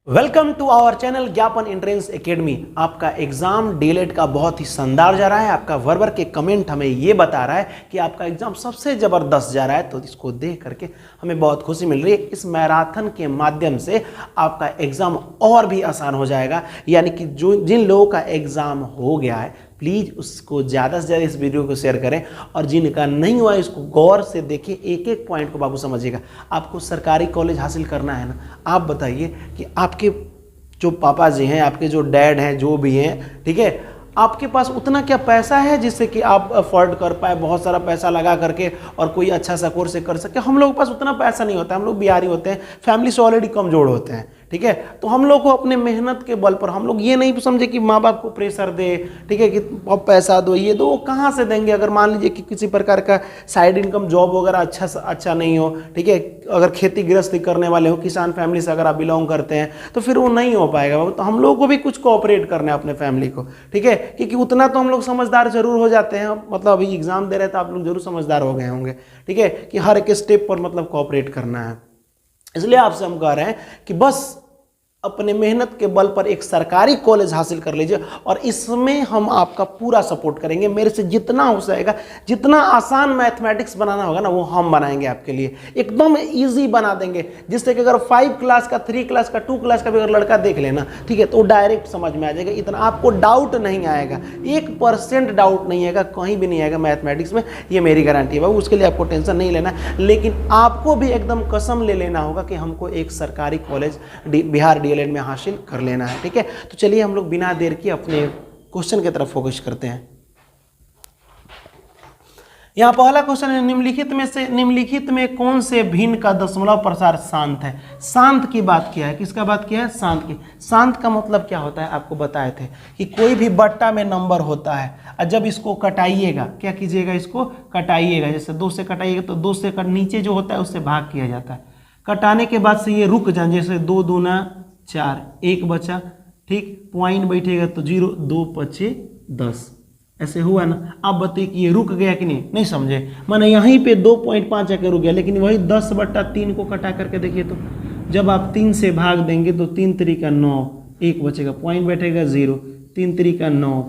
Welcome to our channel ज्ञापन entrance academy. आपका exam DElEd का बहुत ही शानदार जा रहा है। आपका वर्वर के कमेंट हमें ये बता रहा है कि आपका एग्जाम सबसे ज़बरदस्त जा रहा है, तो इसको देख करके हमें बहुत खुशी मिल रही है। इस मैराथन के माध्यम से आपका एग्ज़ाम और भी आसान हो जाएगा, यानी कि जिन लोगों का एग्ज़ाम हो गया है प्लीज़ उसको ज़्यादा से ज़्यादा इस वीडियो को शेयर करें, और जिनका नहीं हुआ इसको गौर से देखिए, एक एक पॉइंट को बाबू समझिएगा। आपको सरकारी कॉलेज हासिल करना है ना, आप बताइए कि आपके जो पापा जी हैं, आपके जो डैड हैं, जो भी हैं, ठीक है, आपके पास उतना क्या पैसा है जिससे कि आप अफोर्ड कर पाए बहुत सारा पैसा लगा करके और कोई अच्छा सा कोर्स कर सके। हम लोगों के पास उतना पैसा नहीं होता, हम लोग बिहारी होते हैं, फैमिली से ऑलरेडी कमज़ोर होते हैं, ठीक है। तो हम लोग को अपने मेहनत के बल पर, हम लोग ये नहीं समझे कि माँ बाप को प्रेशर दे, ठीक है, कि पैसा दो, ये दो, वो कहाँ से देंगे। अगर मान लीजिए कि किसी प्रकार का साइड इनकम जॉब वगैरह अच्छा नहीं हो, ठीक है, अगर खेती गृहस्थी करने वाले हो, किसान फैमिली से अगर आप बिलोंग करते हैं, तो फिर वो नहीं हो पाएगा। तो हम लोग को भी कुछ कोऑपरेट करना है अपने फैमिली को, ठीक है, क्योंकि उतना तो हम लोग समझदार जरूर हो जाते हैं। मतलब अभी एग्जाम दे रहे हैं तो आप लोग जरूर समझदार हो गए होंगे, ठीक है, कि हर एक स्टेप पर मतलब कोऑपरेट करना है। इसलिए आपसे हम कह रहे हैं कि बस अपने मेहनत के बल पर एक सरकारी कॉलेज हासिल कर लीजिए, और इसमें हम आपका पूरा सपोर्ट करेंगे। मेरे से जितना हो जाएगा, जितना आसान मैथमेटिक्स बनाना होगा ना, वो हम बनाएंगे आपके लिए, एकदम इजी बना देंगे, जिससे कि अगर 5 क्लास का, 3 क्लास का, 2 क्लास का भी अगर लड़का देख लेना, ठीक है, तो डायरेक्ट समझ में आ जाएगा। इतना आपको डाउट नहीं आएगा, 1% डाउट नहीं आएगा, कहीं भी नहीं आएगा मैथमेटिक्स में, ये मेरी गारंटी है बाबू। उसके लिए आपको टेंशन नहीं लेना, लेकिन आपको भी एकदम कसम ले लेना होगा कि हमको एक सरकारी कॉलेज बिहार डीएलएड में हासिल कर लेना है, ठीक है। तो चलिए हम लोग बिना देर के अपने क्वेश्चन की तरफ फोकस करते हैं। यहाँ पहला क्वेश्चन है, निम्नलिखित में कौन से भिन्न का दशमलव प्रसार शांत है। शांत की बात किया है, किसका बात किया है, शांत की। शांत का मतलब क्या होता है, आपको बताए थे कि कोई भी बट्टा में नंबर होता है, और जब इसको कटाइएगा, क्या कीजिएगा, इसको कटाइएगा। जैसे 2 से कटाइएगा तो 2 से नीचे जो होता है उससे भाग किया जाता है। कटाने के बाद से ये रुक जाए, जैसे 2 दूना 4, 1 बचा, ठीक, पॉइंट बैठेगा तो 0, 2 पचे 10, ऐसे हुआ ना। आप बताइए कि ये रुक गया कि नहीं समझे, माने यहीं पे 2.5 आके रुक गया, लेकिन वही 10/3 को कटा करके देखिए तो जब आप 3 से भाग देंगे तो 3 3 9, 1 बचेगा, पॉइंट बैठेगा 0, 3 3 9,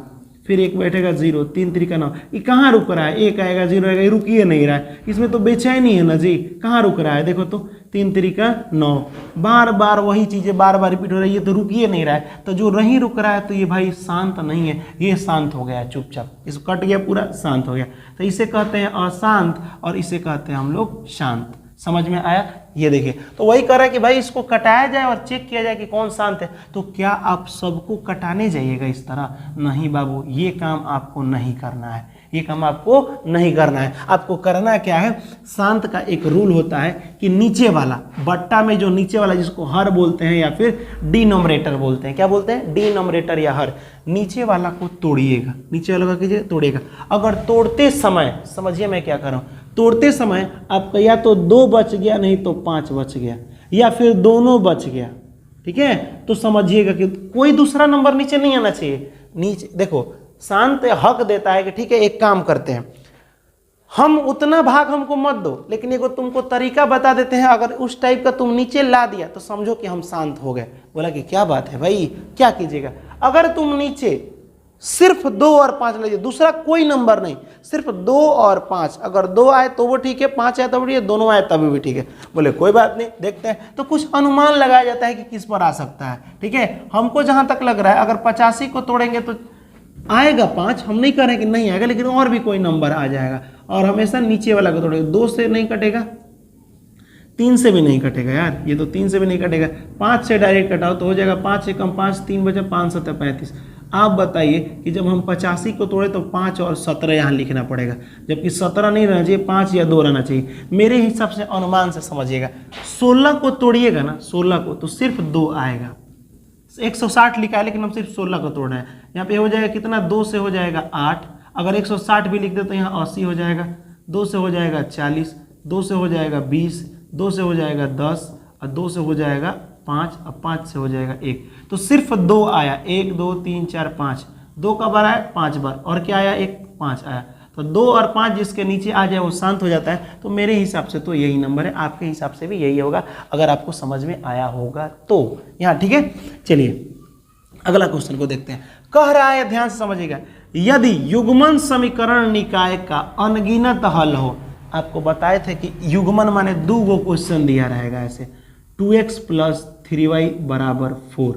फिर 1 बैठेगा 0, 3 3 9। ये कहाँ रुक रहा है, 1 आएगा 0 आएगा, ये रुकिए नहीं रहा है, इसमें तो बेचैनी है ना जी। कहाँ रुक रहा है, देखो तो 3 3 9, बार बार वही चीज़ें बार बार रिपीट हो रही है, तो रुकिए नहीं रहा है। तो जो नहीं रुक रहा है तो ये भाई शांत नहीं है, ये शांत हो गया चुपचाप, इसको कट गया पूरा, शांत हो गया। तो इसे कहते हैं अशांत, और इसे कहते हैं हम लोग शांत। समझ में आया, ये देखिए। तो वही कह रहा है कि भाई इसको कटाया जाए और चेक किया जाए कि कौन शांत है। तो क्या आप सबको कटाने जाइएगा इस तरह, नहीं बाबू, ये काम आपको नहीं करना है, ये काम आपको नहीं करना है। आपको करना क्या है, शांत का एक रूल होता है कि नीचे वाला बट्टा में जो नीचे वाला, जिसको हर बोलते हैं या फिर डिनोमिनेटर बोलते हैं, क्या बोलते हैं, डिनोमिनेटर या हर, नीचे वाला को तोड़िएगा, नीचे वाला का कीजिए, तोड़िएगा। अगर तोड़ते समय, समझिए मैं क्या कर रहा हूँ, तोड़ते समय आपका या तो 2 बच गया, नहीं तो 5 बच गया, या फिर दोनों बच गया, ठीक है, तो समझिएगा कि कोई दूसरा नंबर नीचे नहीं आना चाहिए। नीचे देखो, शांत हक देता है कि ठीक है, एक काम करते हैं, हम उतना भाग हमको मत दो, लेकिन एगो तुमको तरीका बता देते हैं, अगर उस टाइप का तुम नीचे ला दिया तो समझो कि हम शांत हो गए। बोला कि क्या बात है भाई, क्या कीजिएगा, अगर तुम नीचे सिर्फ 2 और 5 लीजिए, दूसरा कोई नंबर नहीं, सिर्फ 2 और 5, अगर 2 आए तो वो ठीक है, 5 आए तब ठीक है, दोनों आए तभी भी ठीक है। बोले कोई बात नहीं, देखते हैं। तो कुछ अनुमान लगाया जाता है कि किस पर आ सकता है, ठीक है। हमको जहां तक लग रहा है, अगर 85 को तोड़ेंगे तो आएगा 5, हम नहीं कह रहे कि नहीं आएगा, लेकिन और भी कोई नंबर आ जाएगा। और हमेशा नीचे वाला को तोड़ेगा, 2 से नहीं कटेगा, 3 से भी नहीं कटेगा यार, ये तो 3 से भी नहीं कटेगा, 5 से डायरेक्ट कटाओ तो हो जाएगा 5 से कम 5, 3 बचा, 5 7 35। आप बताइए कि जब हम 85 को तोड़े तो 5 और 17 यहाँ लिखना पड़ेगा, जबकि 17 नहीं रहना चाहिए, 5 या 2 रहना चाहिए। मेरे हिसाब से अनुमान से समझिएगा, 16 को तोड़िएगा ना, 16 को, तो सिर्फ 2 आएगा। 160 लिखा है, लेकिन हम सिर्फ 16 को तोड़ रहे हैं। यहाँ पे हो जाएगा कितना, 2 से हो जाएगा 8, अगर 160 भी लिख दे तो यहाँ 80 हो जाएगा, 2 से हो जाएगा 40, 2 से हो जाएगा 20, 2 से हो जाएगा 10, और 2 से हो जाएगा 5, और 5 से हो जाएगा 1। तो सिर्फ 2 आया, 1 2 3 4 5, 2 का बार आया 5 बार, और क्या आया, 1 5 आया। तो तो 2 और 5 जिसके नीचे आ जाए वो शांत हो जाता है। तो मेरे हिसाब से तो यही नंबर है, आपके हिसाब से भी यही होगा, अगर आपको समझ में आया होगा तो यहाँ। ठीक है, चलिए अगला क्वेश्चन को देखते हैं। कह रहा है, ध्यान से समझिएगा, यदि युग्मन समीकरण निकाय का अनगिनत हल हो। आपको बताए थे कि युग्मन माने 2 गो क्वेश्चन दिया रहेगा ऐसे, 2x + 3y = 4,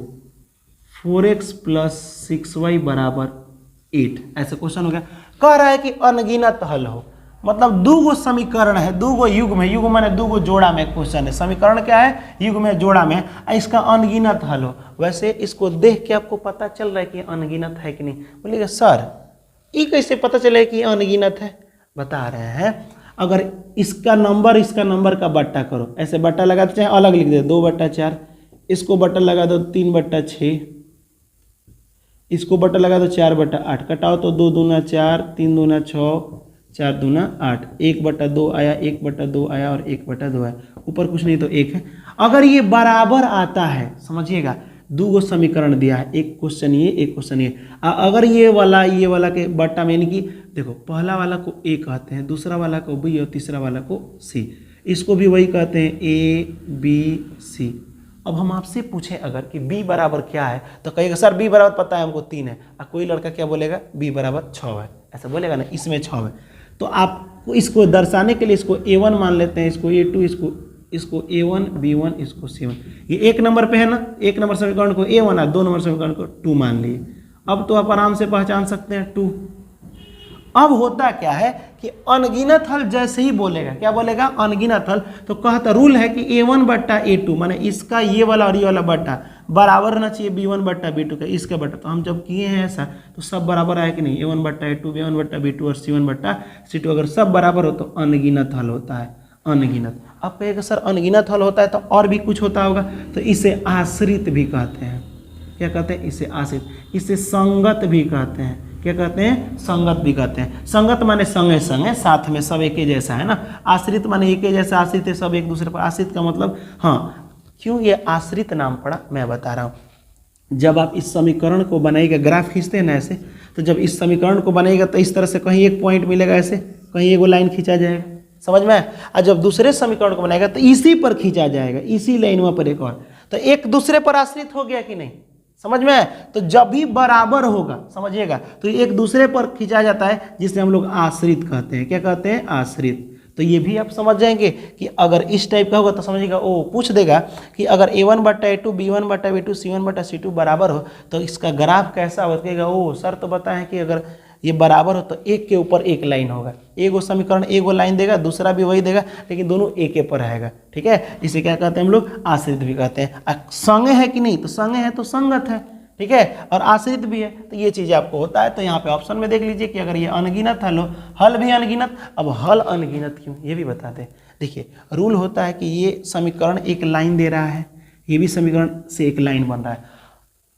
4x + 6y = 8, ऐसे क्वेश्चन हो गया। कह रहा है कि अनगिनत हल हो, मतलब 2 गो समीकरण है, 2 गो युग्म है, युग्म माने 2 गो जोड़ा में क्वेश्चन है, समीकरण क्या है, युग्म है, जोड़ा में, इसका अनगिनत हल हो। वैसे इसको देख के आपको पता चल रहा है कि अनगिनत है कि नहीं। बोलिएगा सर ये कैसे पता चले कि अनगिनत है, बता रहे हैं। अगर इसका नंबर का बट्टा करो, ऐसे बट्टा लगा दो, चाहे अलग लिख दे, 2/4, इसको बट्टा लगा दो 3/6, इसको बट्टा लगा दो 4/8, कटाओ तो 2 दूना 4, 3 दूना 6, 4 दूना 8, 1/2 आया, 1/2 आया और 1/2 आया, ऊपर कुछ नहीं तो 1 है। अगर ये बराबर आता है, समझिएगा 2 गो समीकरण दिया है, एक क्वेश्चन ये, एक क्वेश्चन ये, अगर ये वाला के बट्टा में, यानी कि देखो पहला वाला को A कहते हैं, दूसरा वाला को B और तीसरा वाला को C, इसको भी वही कहते हैं A B C। अब हम आपसे पूछें अगर कि B बराबर क्या है, तो कहेगा सर B बराबर पता है हमको 3 है, और कोई लड़का क्या बोलेगा B बराबर 6 है, ऐसा बोलेगा ना, इसमें 6 है। तो आपको इसको दर्शाने के लिए इसको A1 मान लेते हैं, इसको A2, इसको A1 B1, इसको C1। ये 1 नंबर पे है ना, 1 नंबर समीकरण को A1 है, 2 नंबर समीकरण को 2 मान लिए। अब तो आप आराम से पहचान सकते हैं 2। अब होता क्या है कि अनगिनत हल जैसे ही बोलेगा, क्या बोलेगा, अनगिनत हल, तो कहता रूल है कि A1/A2 माने इसका ये वाला और ये वाला बट्टा बराबर होना चाहिए B1/B2 का, इसका बट्टा। तो हम जब किए हैं ऐसा तो सब बराबर आया कि नहीं, A1/A2, B1/B2 और C1/C2, अगर सब बराबर हो तो अनगिनत हल होता है, अनगिनत। अब कहेगा सर अनगिनत हल होता है तो और भी कुछ होता होगा, तो इसे आश्रित भी कहते हैं। क्या कहते हैं, इसे आश्रित, इसे संगत भी कहते हैं। क्या कहते हैं, संगत भी कहते हैं। संगत माने संगे संगे, साथ में, सब एक ही जैसा है ना। आश्रित माने एक ही जैसा, आश्रित है सब एक दूसरे पर। आश्रित का मतलब, हाँ क्यों ये आश्रित नाम पड़ा मैं बता रहा हूँ। जब आप इस समीकरण को बनाइएगा, ग्राफ खींचते हैं ना ऐसे, तो जब इस समीकरण को बनाइएगा तो इस तरह से कहीं एक पॉइंट मिलेगा, ऐसे कहीं एक लाइन खींचा जाएगा, समझ में। और जब दूसरे समीकरण को बनाएगा तो इसी पर खींचा जाएगा, इसी लाइन पर एक और, तो एक दूसरे पर आश्रित हो गया कि नहीं, समझ में। तो जब भी बराबर होगा, समझिएगा, तो एक दूसरे पर खींचा जाता है, जिसे हम लोग आश्रित कहते हैं। क्या कहते हैं, आश्रित। तो ये भी आप समझ जाएंगे कि अगर इस टाइप का होगा तो समझिएगा, वो पूछ देगा कि अगर A1/A2, B1/B2, C1/C2 बराबर हो तो इसका ग्राफ कैसा होगा। ओ सर तो बताएं कि अगर ये बराबर हो तो एक के ऊपर एक लाइन होगा, एगो समीकरण एगो लाइन देगा, दूसरा भी वही देगा, लेकिन दोनों एक के पर रहेगा। ठीक है, इसे क्या कहते हैं हम लोग, आश्रित भी कहते हैं। संग है कि नहीं, तो संग है तो संगत है, ठीक है, और आश्रित भी है, तो ये चीज़ आपको होता है। तो यहाँ पे ऑप्शन में देख लीजिए कि अगर ये अनगिनत हल हो, हल भी अनगिनत। अब हल अनगिनत क्यों, ये भी बता दें। देखिए रूल होता है कि ये समीकरण एक लाइन दे रहा है, ये भी समीकरण से एक लाइन बन रहा है,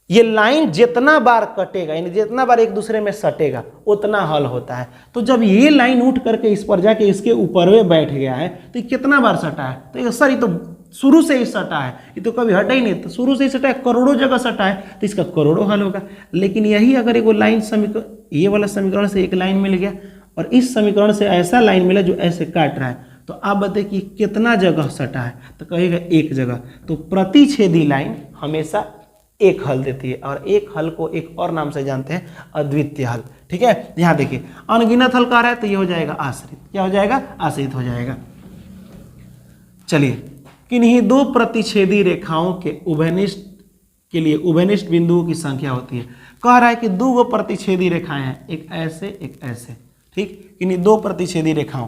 ये लाइन जितना बार कटेगा, यानी जितना बार एक दूसरे में सटेगा उतना हल होता है। तो जब ये लाइन उठ करके इस पर जाके इसके ऊपर में बैठ गया है तो ये कितना बार सटा है, तो सर ये तो शुरू से ही सटा है, ये तो कभी हटा ही नहीं, तो शुरू से ही सटा है, करोड़ों जगह सटा है, तो इसका करोड़ों हल होगा। लेकिन यही अगर एक लाइन समीकरण, ये वाला समीकरण से एक लाइन मिल गया और इस समीकरण से ऐसा लाइन मिला जो ऐसे काट रहा है, तो आप बताइए कि कितना जगह सटा है, तो कहेगा एक जगह। तो प्रतिच्छेदी लाइन हमेशा एक हल देती है, और एक हल को एक और नाम से जानते हैं, अद्वितीय हल। ठीक है, यहाँ देखिए अनगिनत हल कह रहा है तो ये हो जाएगा आश्रित। क्या हो जाएगा, आश्रित हो जाएगा। चलिए, किन्हीं दो प्रतिच्छेदी रेखाओं के उभयनिष्ठ के लिए उभयनिष्ठ बिंदुओं की संख्या होती है। कह रहा है कि दो प्रतिच्छेदी रेखाएं हैं, एक ऐसे एक ऐसे, ठीक, किन्हीं दो प्रतिच्छेदी रेखाओं।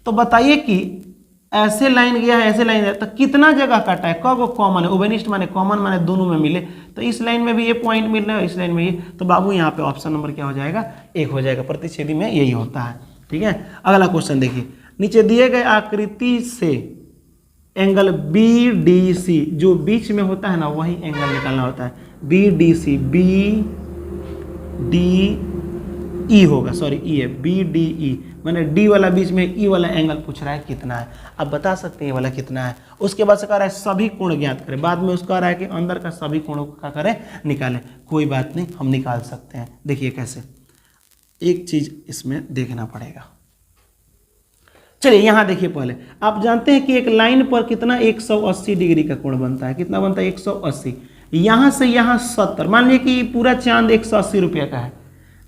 तो बताइए कि ऐसे लाइन गया है, ऐसे लाइन गया, तो कितना जगह काटा है, कब कॉमन है, उभयनिष्ठ माने कॉमन माने दोनों में मिले, तो इस लाइन में भी ये पॉइंट मिल रहा है, इस लाइन में ये, तो बाबू यहाँ पे ऑप्शन नंबर क्या हो जाएगा, एक हो जाएगा। प्रतिच्छेदी में यही होता है। ठीक है, अगला क्वेश्चन देखिए, नीचे दिए गए आकृति से एंगल BDC जो बीच में होता है ना, वही एंगल निकालना होता है। BDC, BDE होगा, सॉरी E है, BDE मैंने D वाला बीच में, E वाला एंगल पूछ रहा है कितना है। अब बता सकते हैं ये वाला कितना है। उसके बाद से कह रहा है सभी कोण ज्ञात करें, बाद में उसका कह रहा है कि अंदर का सभी कोणों का करें, निकालें। कोई बात नहीं, हम निकाल सकते हैं। देखिए कैसे, एक चीज इसमें देखना पड़ेगा। चलिए यहाँ देखिए, पहले आप जानते हैं कि एक लाइन पर कितना 180 डिग्री का कोण बनता है। कितना बनता है? 180। यहाँ से यहाँ 70। मान लीजिए कि पूरा चांद 180 रुपये का है।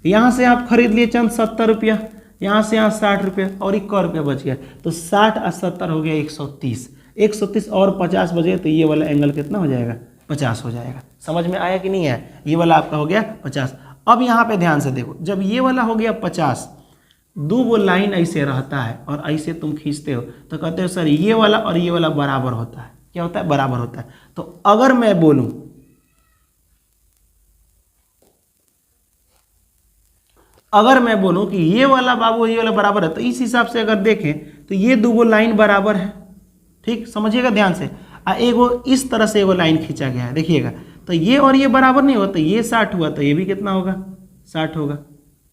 यहाँ से आप खरीद लिए चांद 70 रुपया, यहाँ से यहाँ 60 रुपये, और 1 रुपया बच गया। तो 60 और 70 हो गया 130। 130 और 50 बचे तो ये वाला एंगल कितना हो जाएगा? 50 हो जाएगा। समझ में आया कि नहीं है? ये वाला आपका हो गया 50। अब यहाँ पे ध्यान से देखो, जब ये वाला हो गया 50, दो वो लाइन ऐसे रहता है और ऐसे तुम खींचते हो तो कहते हो सर ये वाला और ये वाला बराबर होता है। क्या होता है? बराबर होता है। तो अगर मैं बोलूं, कि ये वाला बाबू ये वाला बराबर है, तो इस हिसाब से अगर देखें तो ये दो लाइन बराबर है। ठीक, समझिएगा ध्यान से। एगो इस तरह से एगो लाइन खींचा गया है, देखिएगा। तो ये और ये बराबर नहीं होता, ये 60 हुआ तो ये भी कितना होगा? 60 होगा।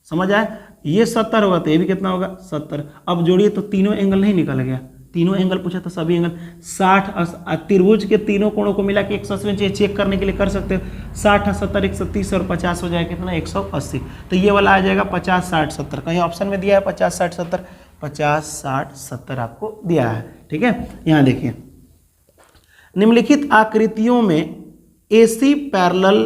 समझ आया? ये 70 होगा तो ये भी कितना होगा? 70। अब जोड़िए तो तीनों एंगल नहीं निकल गया। तीनों एंगल पूछा तो सभी एंगल 60 और त्रिभुज के तीनों कोणों को मिला के 180 चेक करने के लिए कर सकते हो। 60 और 70 130 और 50 हो जाएगा कितना? 180। तो ये वाला आ जाएगा 50 60 70। कहीं ऑप्शन में दिया है 50 60 70? 50 60 70 आपको दिया है। ठीक है, यहाँ देखिए, निम्नलिखित आकृतियों में AC पैरेलल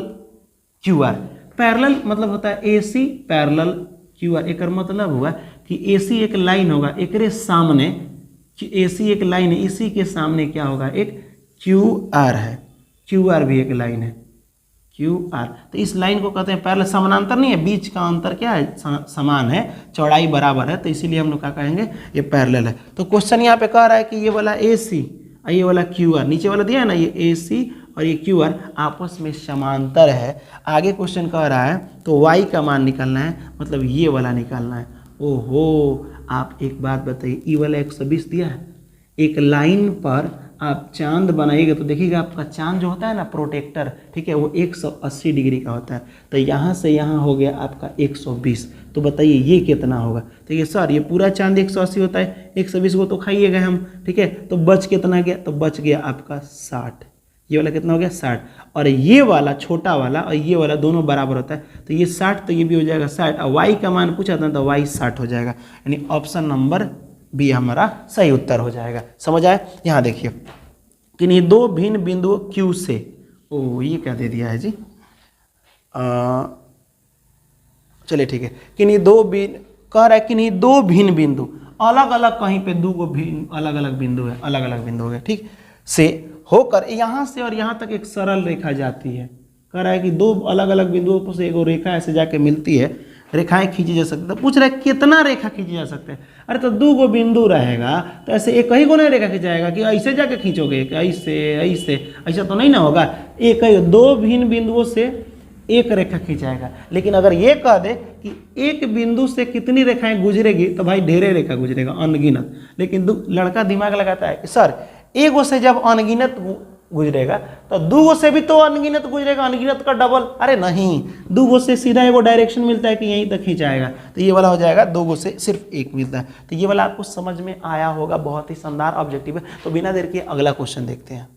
QR। पैरेलल मतलब होता है AC पैरेलल QR। एक मतलब हुआ कि AC एक लाइन होगा, एक सामने AC एक लाइन है, इसी के सामने क्या होगा? एक QR है। QR भी एक लाइन है, QR। तो इस लाइन को कहते हैं पैरेलल। समानांतर नहीं है, बीच का अंतर क्या है? समान है, चौड़ाई बराबर है, तो इसीलिए हम लोग क्या कहेंगे? ये पैरेलल है। तो क्वेश्चन यहाँ पे कह रहा है कि ये वाला AC और ये वाला QR, नीचे वाला दिया है ना, ये AC और ये QR आपस में समांतर है। आगे क्वेश्चन कह रहा है तो y का मान निकालना है, मतलब ये वाला निकालना है। ओहो, आप एक बात बताइए, ई वाला 120 दिया है। एक लाइन पर आप चांद बनाइएगा तो देखिएगा आपका चांद जो होता है ना, प्रोटेक्टर, ठीक है, वो 180 डिग्री का होता है। तो यहाँ से यहाँ हो गया आपका 120। तो बताइए ये कितना होगा? तो ये सर ये पूरा चांद 180 होता है, 120 को तो खाइए गए हम। ठीक है, तो बच कितना गया? तो बच गया आपका 60। ये वाला कितना हो गया? 60। और ये वाला छोटा वाला और ये वाला दोनों बराबर होता है, तो ये 60 तो ये भी हो जाएगा 60। और y का मान पूछा था तो y 60 हो जाएगा। यानी ऑप्शन नंबर बी हमारा सही उत्तर हो जाएगा। समझ आए? यहाँ देखिए, किन्हीं दो भिन्न बिंदुओं Q से, ये क्या दे दिया है जी? चलिए ठीक है, किन्हीं दो कह रहा है किन्हीं दो भिन्न बिंदु, अलग अलग कहीं पे दो गो भिन्न अलग अलग बिंदु है, अलग अलग बिंदु हो गए, ठीक, से होकर यहाँ से और यहाँ तक एक सरल रेखा जाती है। कह रहा है कि दो अलग अलग बिंदुओं से एक रेखा ऐसे जाके मिलती है, रेखाएं खींची जा सकती है। पूछ रहा है कितना रेखा खींची जा सकते हैं? अरे तो दो गो बिंदु रहेगा तो ऐसे एक ही को नहीं रेखा खींचाएगा कि ऐसे जाके खींचोगे, ऐसे ऐसे, ऐसा तो नहीं ना होगा। एक ही दो भिन्न बिंदुओं से एक रेखा खींचाएगा। लेकिन अगर ये कह दे कि एक बिंदु से कितनी रेखाएं गुजरेगी, तो भाई ढेरे रेखा गुजरेगा, अनगिनत। लेकिन लड़का दिमाग लगाता है कि सर एगो से जब अनगिनत गुजरेगा तो दूगो से भी तो अनगिनत गुजरेगा, अनगिनत का डबल। अरे नहीं, दूगो से सीधा एगो डायरेक्शन मिलता है कि यहीं तक खींचाएगा, तो ये वाला हो जाएगा दूगो से सिर्फ एक मिलता है। तो ये वाला आपको समझ में आया होगा, बहुत ही शानदार ऑब्जेक्टिव है। तो बिना देर के अगला क्वेश्चन देखते हैं।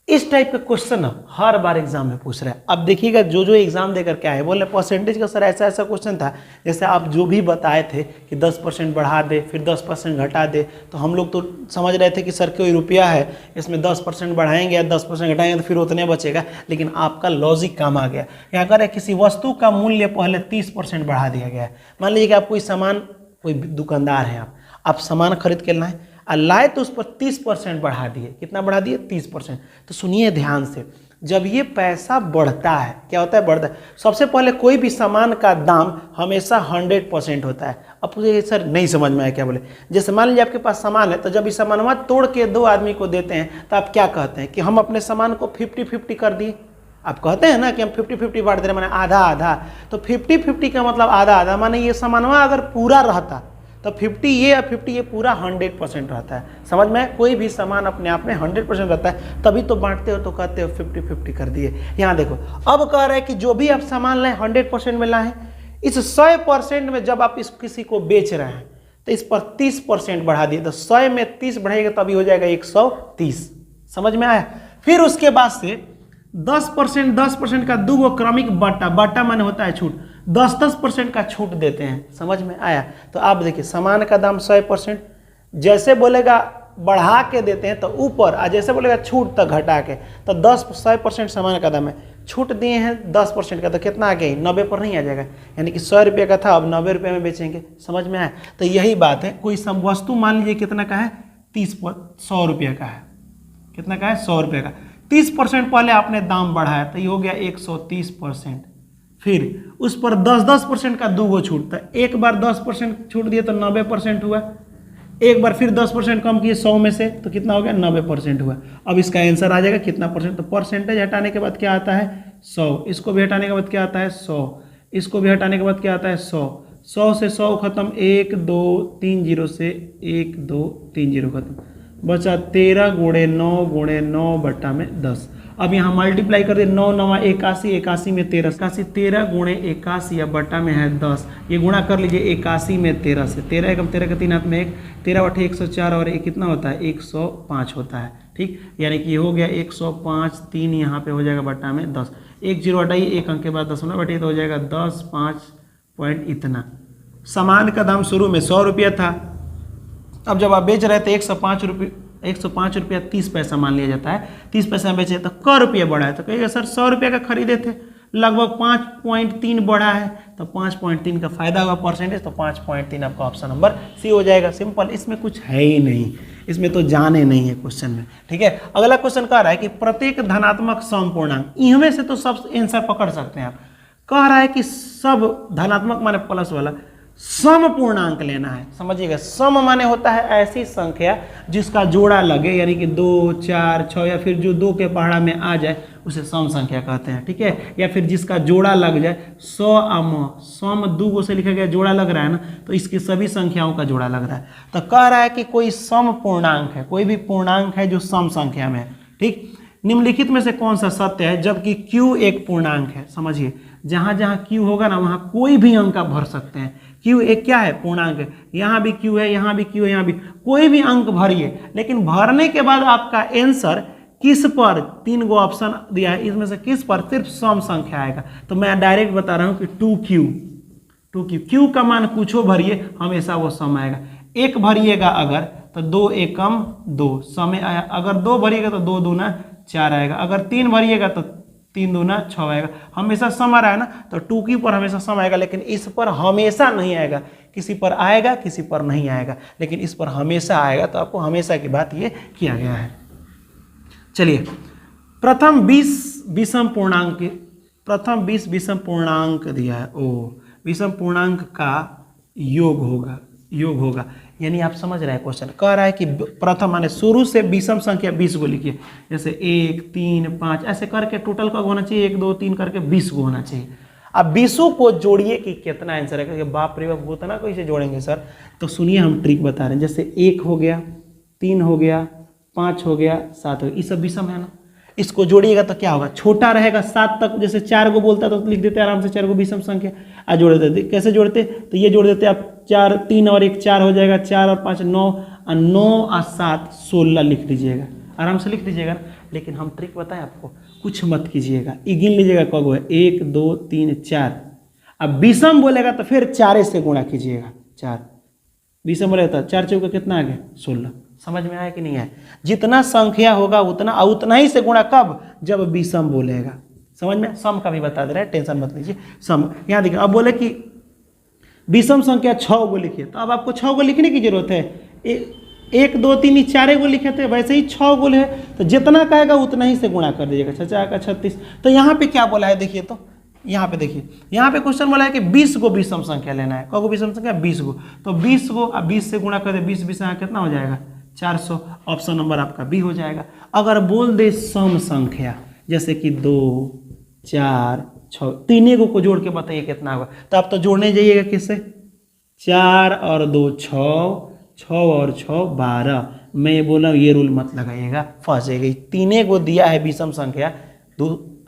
इस टाइप का क्वेश्चन हर बार एग्जाम में पूछ रहा है। अब देखिएगा जो जो एग्जाम देकर क्या है, बोल रहे परसेंटेज का सर ऐसा ऐसा क्वेश्चन था, जैसे आप जो भी बताए थे कि 10% बढ़ा दे फिर 10% घटा दे, तो हम लोग तो समझ रहे थे कि सर कोई रुपया है इसमें 10% बढ़ाएंगे या 10% घटाएंगे तो फिर उतने बचेगा। लेकिन आपका लॉजिक काम आ गया। क्या करें, किसी वस्तु का मूल्य पहले 30% बढ़ा दिया गया है। मान लीजिए कि आप कोई सामान, कोई दुकानदार हैं, आप सामान खरीद के लाए और लाए तो उस पर 30% बढ़ा दिए। कितना बढ़ा दिए? 30%। तो सुनिए ध्यान से, जब ये पैसा बढ़ता है, क्या होता है? बढ़ता है। सबसे पहले कोई भी सामान का दाम हमेशा 100% होता है। अब मुझे सर नहीं समझ में आया क्या बोले। जैसे मान लीजिए आपके पास सामान है, तो जब इस सामान तोड़ के दो आदमी को देते हैं तो आप क्या कहते हैं कि हम अपने सामान को 50-50 कर दिए। आप कहते हैं ना कि हम 50-50 बांट दे रहे, माने आधा आधा। तो 50-50 का मतलब आधा आधा, माने ये सामान अगर पूरा रहता तो 50 ये और 50 ये पूरा 100% रहता है। समझ में? कोई भी सामान अपने आप में 100% रहता है, तभी तो बांटते हो तो कहते हो 50-50 कर दिए। यहाँ देखो, अब कह रहे हैं कि जो भी आप सामान लाए 100% में लाए, इस 100% में जब आप इस किसी को बेच रहे हैं तो इस पर 30% बढ़ा दिए। तो 100 में 30 बढ़ेगा तभी हो जाएगा 130। समझ में आया? फिर उसके बाद से 10% का दो क्रमिक बाटा, बाटा माने होता है छूट, 10-10% का छूट देते हैं। समझ में आया? तो आप देखिए सामान का दाम 100%, जैसे बोलेगा बढ़ा के देते हैं तो ऊपर, और जैसे बोलेगा छूट तक घटा के, तो 100% सामान का दाम है, छूट दिए हैं 10% का, तो कितना आ गया? 90 पर नहीं आ जाएगा। यानी कि 100 रुपये का था, अब 90 रुपये में बेचेंगे। समझ में आया? तो यही बात है, कोई सब वस्तु मान लीजिए कितना का है? 100 रुपये का है। कितना का है? 100 रुपये का। 30% पहले आपने दाम बढ़ाया तो ये हो गया 130%। फिर उस पर 10-10% का 2 छूट था। एक बार 10% छूट दिए तो 90% हुआ। एक बार फिर 10% कम किए 100 में से तो कितना हो गया? 90% हुआ। अब इसका आंसर आ जाएगा कितना परसेंट? तो परसेंटेज हटाने के बाद क्या आता है? 100। इसको भी हटाने के बाद क्या आता है? 100। इसको भी हटाने के बाद क्या आता है? 100। 100 से 100 खत्म, 1 2 3 0 से 1 2 3 0 खत्म, बचा 13 गुणे 9 गुणे 9 बट्टा में 10। अब यहाँ मल्टीप्लाई कर दे, 9 9 81, 81 में 13, 81 13 गुणे 81 या बट्टा में है 10। ये गुणा कर लीजिए 81 में 13 से, 13 एकम 13 के 3 हाथ में 1, 13 बटे 104 और ये कितना होता है? 105 होता है। ठीक, यानी कि ये हो गया 105, 3 यहाँ पे हो जाएगा बट्टा में 10। 1 0 हटाइए, 1 अंक के बाद 10 बटे तो हो जाएगा 10 5 पॉइंट इतना। सामान का दाम शुरू में 100 रुपया था, अब जब आप बेच रहे थे 105 रुपया 30 पैसा मान लिया जाता है, 30 पैसा में बेचे तो क रुपये बढ़ा है, तो कहिएगा सर 100 रुपये का खरीदे थे, लगभग 5.3 बढ़ा है, तो 5.3 का फायदा हुआ परसेंटेज, तो 5.3 आपका ऑप्शन नंबर सी हो जाएगा। सिंपल, इसमें कुछ है ही नहीं, इसमें तो जाने नहीं है क्वेश्चन में। ठीक है, अगला क्वेश्चन कह रहा है कि प्रत्येक धनात्मक सम पूर्णांक, इनमें से तो सब आंसर पकड़ सकते हैं आप। कह रहा है कि सब धनात्मक माने प्लस वाला सम पूर्णांक लेना है। समझिएगा, सम माने होता है ऐसी संख्या जिसका जोड़ा लगे, यानी कि 2 4 6 या फिर जो 2 के पहाड़ा में आ जाए उसे सम संख्या कहते हैं। ठीक है, या फिर जिसका जोड़ा लग जाए, 100 सम 2 से लिखा गया, जोड़ा लग रहा है ना, तो इसकी सभी संख्याओं का जोड़ा लग रहा है। तो कह रहा है कि कोई सम पूर्णांक है, कोई भी पूर्णांक है जो सम संख्या में है। ठीक, निम्नलिखित में से कौन सा सत्य है जबकि q एक पूर्णांक है। समझिए, जहां जहां q होगा ना वहां कोई भी अंक आप भर सकते हैं। q एक क्या है? पूर्णांक है। यहाँ भी q है, यहाँ भी q है, यहाँ भी कोई भी अंक भरिए, लेकिन भरने के बाद आपका आंसर किस पर, 3 गो ऑप्शन दिया है, इसमें से किस पर सिर्फ सम संख्या आएगा। तो मैं डायरेक्ट बता रहा हूँ कि 2q q का मान कुछ भरिए, हमेशा वो सम आएगा। 1 भरिएगा अगर तो 2 एकम 2 समय आया, अगर 2 भरिएगा तो 2 दूना 4 आएगा, अगर 3 भरिएगा तो 3 दूना 6 आएगा। हमेशा सम आ रहा है ना, तो 2q पर हमेशा सम आएगा, लेकिन इस पर हमेशा नहीं आएगा। किसी पर आएगा, किसी पर नहीं आएगा, लेकिन इस पर हमेशा आएगा। तो आपको हमेशा की बात ये किया गया है। चलिए, प्रथम 20 विषम पूर्णांक दिया है। विषम पूर्णांक का योग होगा, यानी आप समझ रहे हैं क्वेश्चन कह रहा है कि प्रथम माने शुरू से विषम संख्या 20 को लिखिए, जैसे 1 3 5 ऐसे करके टोटल का होना चाहिए, 1 2 3 करके 20 को होना चाहिए। अब 20 को जोड़िए कि कितना आंसर है, क्योंकि बाप रे बाप उतना कैसे जोड़ेंगे सर। तो सुनिए, हम ट्रिक बता रहे हैं। जैसे 1 हो गया, 3 हो गया, 5 हो गया, 7 हो गया, ये सब विषम है ना। इसको जोड़िएगा तो क्या होगा? छोटा रहेगा 7 तक, जैसे 4 को बोलता तो लिख देते आराम से 4 को विषम संख्या, आ जोड़ देते। कैसे जोड़ते? तो ये जोड़ देते आप, 4 3 और 1 4 हो जाएगा, 4 और 5 9 और 9 और 7 16 लिख दीजिएगा, आराम से लिख दीजिएगा। लेकिन हम ट्रिक बताएं आपको, कुछ मत कीजिएगा, गिन लीजिएगा कब है, 1 2 3 4। अब विषम बोलेगा तो फिर 4 से गुणा कीजिएगा, 4 विषम बोलेगा तो 4 चौका कितना आ गया? 16। समझ में आया कि नहीं आया? जितना संख्या होगा उतना ही से गुणा, कब? जब विषम बोलेगा। समझ में? सम का भी बता दे रहे हैं, टेंशन मत लीजिए। सम यहाँ देखिए, अब बोले कि विषम संख्या 6 को लिखिए, तो अब आपको 6 को लिखने की जरूरत है। 1 2 3 4 को लिखे थे, वैसे ही 6 को है, तो जितना कहेगा उतना ही से गुणा कर दीजिएगा। 6 का 36। तो यहाँ पे क्या बोला है देखिए, तो यहाँ पे देखिए, यहाँ पे क्वेश्चन बोला है कि 20 को विषम संख्या लेना है। कब विषम संख्या? 20 को। तो 20 को अब 20 से गुणा कर दे, 20 20 कितना हो जाएगा? 400। ऑप्शन नंबर आपका बी हो जाएगा। अगर बोल दे सम संख्या, जैसे कि 2 4 6, तीनों को जोड़ के बताइए कितना होगा। तो आप तो जोड़ने जाइएगा किससे? 4 और 2 6, 6 और 6 12। मैं ये बोला, ये रूल मत लगाइएगा, फंसेगी। तीनों को दिया है विषम संख्या,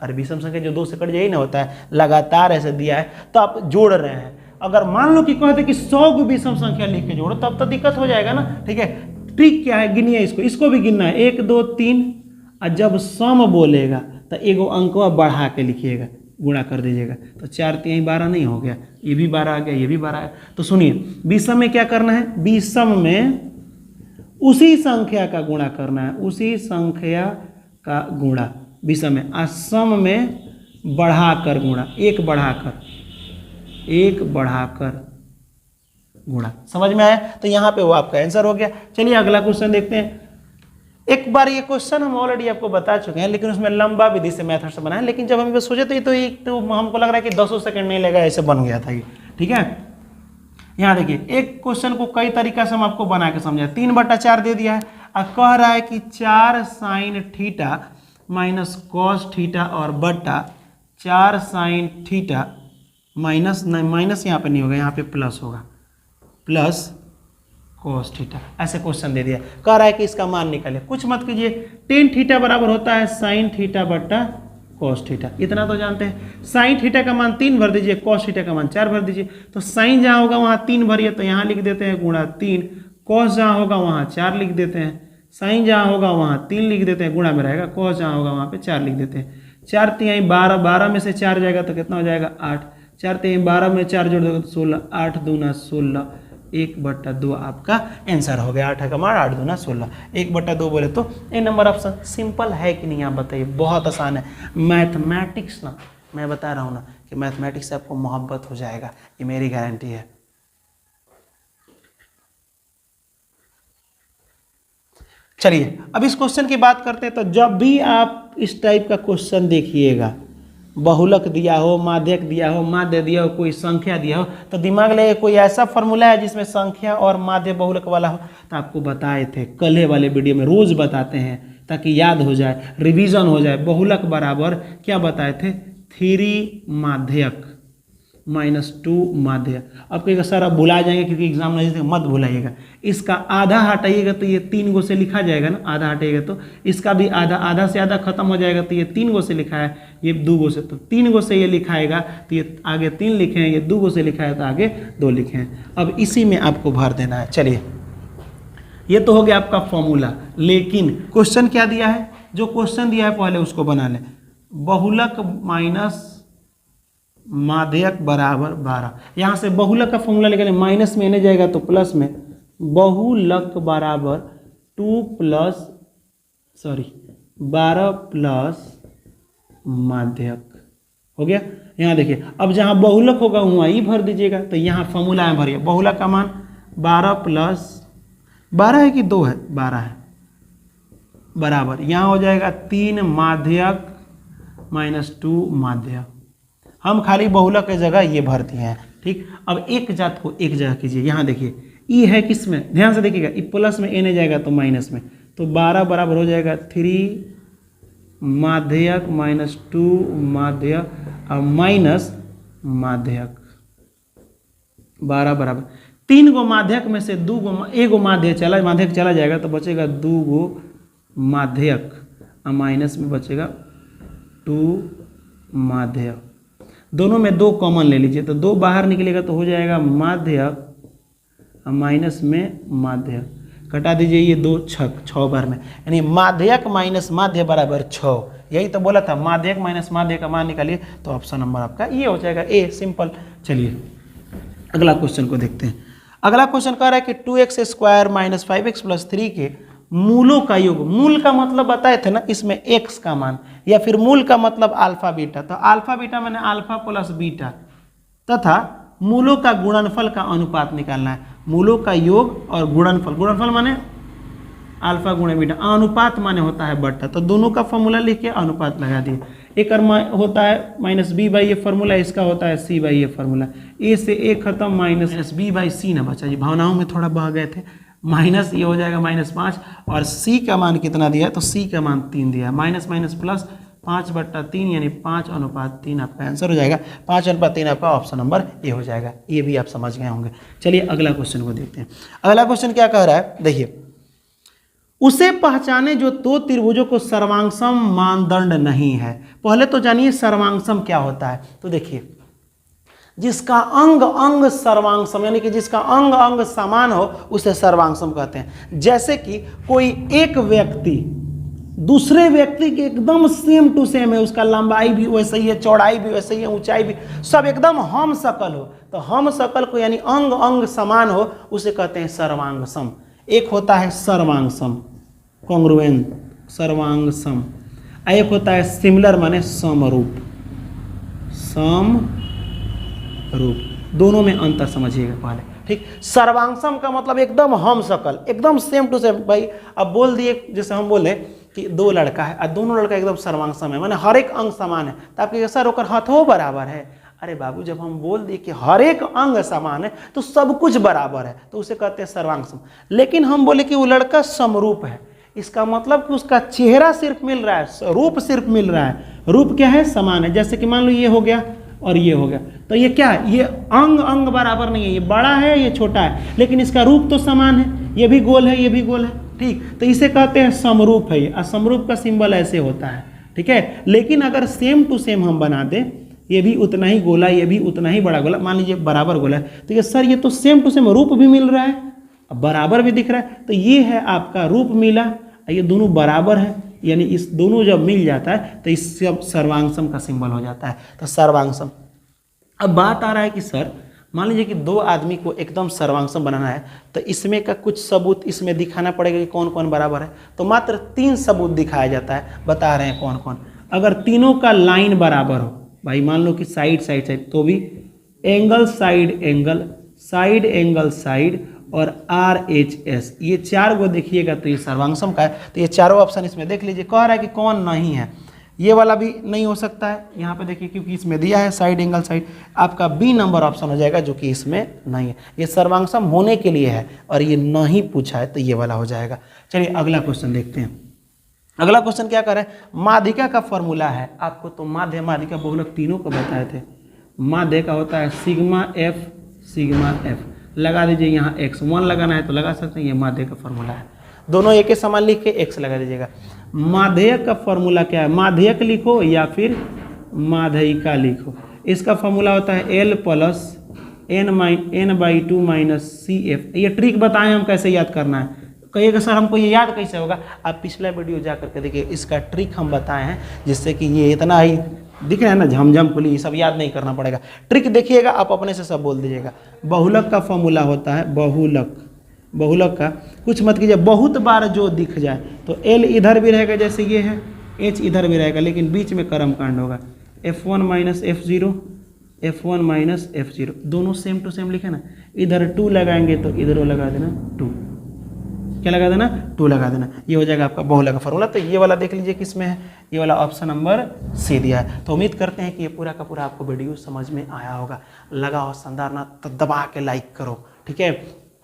विषम संख्या जो 2 से कट जाए ना होता है, लगातार ऐसे दिया है, तो आप जोड़ रहे हैं। अगर मान लो कि कहते कि 100 को विषम संख्या लिख के जोड़ो, तब तो दिक्कत हो जाएगा ना। ठीक है, ट्रिक क्या है, गिनिए इसको भी गिनना है, 1 2 3। और जब सम बोलेगा तो एगो अंकवा बढ़ा के लिखिएगा, गुणा कर दीजिएगा। तो 4 3 12 नहीं हो गया, ये भी 12 आ गया, ये भी 12 आया। तो सुनिए विषम में क्या करना है, विषम में उसी संख्या का गुणा करना है, उसी संख्या का गुणा विषम में, असम में बढ़ाकर गुणा, एक बढ़ाकर गुणा। समझ में आया? तो यहाँ पे वो आपका आंसर हो गया। चलिए अगला क्वेश्चन देखते हैं। एक बार ये क्वेश्चन हम ऑलरेडी आपको बता चुके हैं, लेकिन उसमें लंबा विधि से मेथड से बनाया, लेकिन जब हम सोचे तो हमको लग रहा है कि 10 सेकंड नहीं लगा, ऐसे बन गया था ये। ठीक है, यहाँ देखिए एक क्वेश्चन को कई तरीका से हम आपको बना के समझा। 3/4 दे दिया है, अब कह रहा है कि 4 sin theta minus cos theta और बट्टा 4 sin थीटा माइनस यहाँ पे नहीं होगा, यहाँ पे प्लस होगा, प्लस कॉस थीटा। ऐसे क्वेश्चन दे दिया, कह रहा है कि इसका मान निकाले। कुछ मत कीजिए, टेन थीटा बराबर होता है साइन थीटा बट्टा कॉस थीटा, इतना तो जानते हैं। साइन थीटा का मान 3 भर दीजिए, कॉस थीटा का मान 4 भर दीजिए। तो साइन जहाँ होगा वहाँ 3 भरिए, तो यहाँ लिख देते हैं गुणा 3। कॉस जहाँ होगा वहाँ 4 लिख देते हैं। साइन जहाँ होगा वहाँ 3 लिख देते हैं, गुणा में रहेगा। कॉस जहाँ होगा वहाँ पे 4 लिख देते हैं। 4 3 12, 12 में से 4 जाएगा तो कितना हो जाएगा 8। 4 3 12 में 4 जोड़ दोगे तो 16, 8 दूना 16, 1/2 आपका आंसर हो गया। 8 का मान 8 दूना 16, 1/2 बोले तो ए नंबर ऑप्शन। सिंपल है कि नहीं आप बताइए, बहुत आसान है। मैथमेटिक्स ना, मैं बता रहा हूँ ना कि मैथमेटिक्स से आपको मोहब्बत हो जाएगा, ये मेरी गारंटी है। चलिए अब इस क्वेश्चन की बात करते हैं। तो जब भी आप इस टाइप का क्वेश्चन देखिएगा, बहुलक दिया हो, माध्यक दिया हो, माध्य दिया हो, कोई संख्या दिया हो, तो दिमाग लगे कोई ऐसा फॉर्मूला है जिसमें संख्या और माध्य बहुलक वाला हो। तो आपको बताए थे कल वाले वीडियो में, रोज बताते हैं ताकि याद हो जाए, रिवीजन हो जाए। बहुलक बराबर क्या बताए थे, 3 माध्यक माइनस 2 माध्य। अब कहेगा सर अब भुला जाएंगे क्योंकि एग्जाम नहीं, मत भुलाइएगा। इसका आधा हटाइएगा तो ये 3 गो से लिखा जाएगा ना, आधा हटाइएगा तो इसका भी आधा, आधा से आधा खत्म हो जाएगा तो ये 3 गो से लिखा है, ये 2 गो से, तो 3 गो से ये लिखाएगा तो ये आगे 3 लिखे हैं, ये 2 गो से लिखा है तो आगे 2 लिखे हैं। अब इसी में आपको भर देना है। चलिए ये तो हो गया आपका फॉर्मूला, लेकिन क्वेश्चन क्या दिया है, जो क्वेश्चन दिया है पहले उसको बना लें। बहुलक माइनस माध्यक बराबर 12। यहाँ से बहुलक का फॉर्मूला निकालें, माइनस में आने जाएगा तो प्लस में। बहुलक बराबर 12 प्लस माध्यक हो गया। यहाँ देखिए अब जहाँ बहुलक होगा वहाँ ही भर दीजिएगा, तो यहाँ फॉर्मूला में भरिए। बहुलक का मान 12 प्लस 12 है कि 2 है, 12 है, बराबर यहाँ हो जाएगा 3 माध्यक माइनस 2 माध्यक। हम खाली बहुलक की जगह ये भर दिए हैं। ठीक, अब एक जात को एक जगह कीजिए। यहाँ देखिए ई है किस में, ध्यान से देखिएगा, ई प्लस में एन जाएगा तो माइनस में, तो 12 बराबर हो जाएगा 3 माध्यक माइनस 2 माध्यक और माइनस माध्यक। 12 बराबर 3 गो माध्यक में से 2 गो, एक गो माध्यक चला जाएगा तो बचेगा 2 गो माध्यक और माइनस में बचेगा 2 माध्यक। दोनों में 2 कॉमन ले लीजिए, तो 2 बाहर निकलेगा तो हो जाएगा माध्यक और माइनस में माध्यक। घटा दीजिए ये 2 6 बार में, यानी माध्यक माइनस माध्य बराबर 6। यही तो बोला था, माध्यक माइनस माध्य का मान निकालिए तो ऑप्शन नंबर आपका ये हो जाएगा ए, सिंपल। चलिए अगला क्वेश्चन को देखते हैं। अगला क्वेश्चन कह रहा है कि 2x² माइनस 5x प्लस 3 के मूलों का योग। मूल का मतलब बताए थे ना, इसमें x का मान, या फिर मूल का मतलब अल्फा बीटा। तो अल्फा बीटा मैंने अल्फा प्लस बीटा तथा मूलों का गुणनफल का अनुपात निकालना है। मूलों का योग और गुणनफल, गुणनफल माने अल्फा गुणे बीटा, अनुपात माने होता है बट्टा। तो दोनों का फॉर्मूला लिख के अनुपात लगा दिए। एक होता है minus B by A formula, इसका होता है सी बाई ए फॉर्मूला। ए से ए खत्म, माइनस बी बाई सी ना बचा जी, भावनाओं में थोड़ा बह गए थे। माइनस ये हो जाएगा -5, और सी का मान कितना दिया है, तो सी का मान 3 दिया है। माइनस माइनस प्लस 5/3 यानी 5:3 आपका आंसर हो जाएगा। 5:3 आपका ऑप्शन नंबर ए हो जाएगा। ये भी आप समझ गए होंगे। चलिए अगला क्वेश्चन को देखते हैं। अगला क्वेश्चन क्या कह रहा है, देखिए, उसे पहचाने जो 2 त्रिभुजों को सर्वांगसम मानदंड नहीं है। पहले तो जानिए सर्वांगसम क्या होता है। तो देखिए, जिसका अंग अंग सर्वांगसम, यानी कि जिसका अंग अंग समान हो उसे सर्वांगसम कहते हैं। जैसे कि कोई एक व्यक्ति दूसरे व्यक्ति के एकदम सेम टू सेम है, उसका लंबाई भी वैसे ही है, चौड़ाई भी वैसे ही है, ऊंचाई भी, सब एकदम हम शकल हो, तो हम शकल को यानी अंग अंग समान हो, उसे कहते हैं सर्वांग सम। एक होता है सर्वांग सम, कॉन्ग्रुएंट, सर्वांग सम। एक होता है सिमिलर माने समरूप, समरूप। दोनों में अंतर समझिएगा पहले, ठीक। सर्वांगसम का मतलब एकदम हम शकल, एकदम सेम टू सेम। भाई अब बोल दिए, जैसे हम बोले कि दो लड़का है और दोनों लड़का एकदम सर्वांगसम है, माने हर एक अंग समान है, तो आप कहिएगा सर ओकर हाथों बराबर है। अरे बाबू, जब हम बोल दिए कि हर एक अंग समान है तो सब कुछ बराबर है, तो उसे कहते हैं सर्वांगसम। लेकिन हम बोले कि वो लड़का समरूप है, इसका मतलब कि उसका चेहरा सिर्फ मिल रहा है, रूप सिर्फ मिल रहा है। रूप क्या है? समान है। जैसे कि मान लो ये हो गया और ये हो गया, तो ये क्या है? ये अंग अंग बराबर नहीं है, ये बड़ा है ये छोटा है, लेकिन इसका रूप तो समान है, ये भी गोल है ये भी गोल है, ठीक। तो इसे कहते हैं समरूप है। असमरूप का सिंबल ऐसे होता है, ठीक है। लेकिन अगर सेम टू सेम हम बना दें, ये भी उतना ही गोला, ये भी उतना ही बड़ा गोला, मान लीजिए बराबर गोला है, तो ये सर ये तो सेम टू सेम, रूप भी मिल रहा है, बराबर भी दिख रहा है, तो ये है आपका रूप मिला, ये दोनों बराबर है, यानी इस दोनों जब मिल जाता है तो इस सब सर्वांगसम का सिंबल हो जाता है, तो सर्वांगसम। अब बात आ रहा है कि सर मान लीजिए कि दो आदमी को एकदम सर्वांगसम बनाना है, तो इसमें का कुछ सबूत इसमें दिखाना पड़ेगा कि कौन कौन बराबर है। तो मात्र 3 सबूत दिखाया जाता है, बता रहे हैं कौन कौन। अगर तीनों का लाइन बराबर हो, भाई मान लो कि साइड साइड साइड, तो भी angle side angle, side angle side और RHS, ये 4 को देखिएगा तो ये सर्वांगसम का है। तो ये चारों ऑप्शन इसमें देख लीजिए। कह रहा है कि कौन नहीं है, ये वाला भी नहीं हो सकता है यहाँ पे देखिए, क्योंकि इसमें दिया है साइड एंगल साइड, आपका B नंबर ऑप्शन हो जाएगा, जो कि इसमें नहीं है। ये सर्वांगसम होने के लिए है और ये नहीं पूछा है, तो ये वाला हो जाएगा। चलिए अगला क्वेश्चन देखते हैं। अगला क्वेश्चन क्या कर रहे हैं? माध्यिका का फॉर्मूला है। आपको तो माध्य माध्यिका बहुलक तीनों को बताए थे। माध्य का होता है सिग्मा एफ, सिग्मा एफ लगा दीजिए, यहाँ x1 लगाना है तो लगा सकते हैं, ये माध्य का फॉर्मूला है। दोनों एक ही समान लिख के x लगा दीजिएगा। माध्यक का फॉर्मूला क्या है? माध्यक लिखो या फिर माध्यिका लिखो। इसका फॉर्मूला होता है L plus n/2 minus CF। ये ट्रिक बताएं हम कैसे याद करना है। कहिएगा सर हमको ये याद कैसे होगा? आप पिछला वीडियो जा करके देखिए, इसका ट्रिक हम बताए हैं, जिससे कि ये इतना ही दिख रहा है ना, झमझम खुली, ये सब याद नहीं करना पड़ेगा। ट्रिक देखिएगा, आप अपने से सब बोल दीजिएगा। बहुलक का फॉर्मूला होता है, बहुलक, बहुलक का कुछ मत कीजिए, बहुत बार जो दिख जाए तो L इधर भी रहेगा जैसे ये है, H इधर भी रहेगा, लेकिन बीच में कर्मकांड होगा। F1 minus F0, F1 minus F0, दोनों सेम टू सेम लिखे ना। इधर 2 लगाएंगे तो इधर लगा देना 2, क्या लगा देना? 2 लगा देना। ये हो जाएगा आपका बहुलक का फॉर्मूला। तो ये वाला देख लीजिए किसमें है, ये वाला ऑप्शन नंबर C दिया है। तो उम्मीद करते हैं कि ये पूरा का पूरा आपको वीडियो समझ में आया होगा। लगा हो शानदार ना, तो दबा के लाइक करो, ठीक है।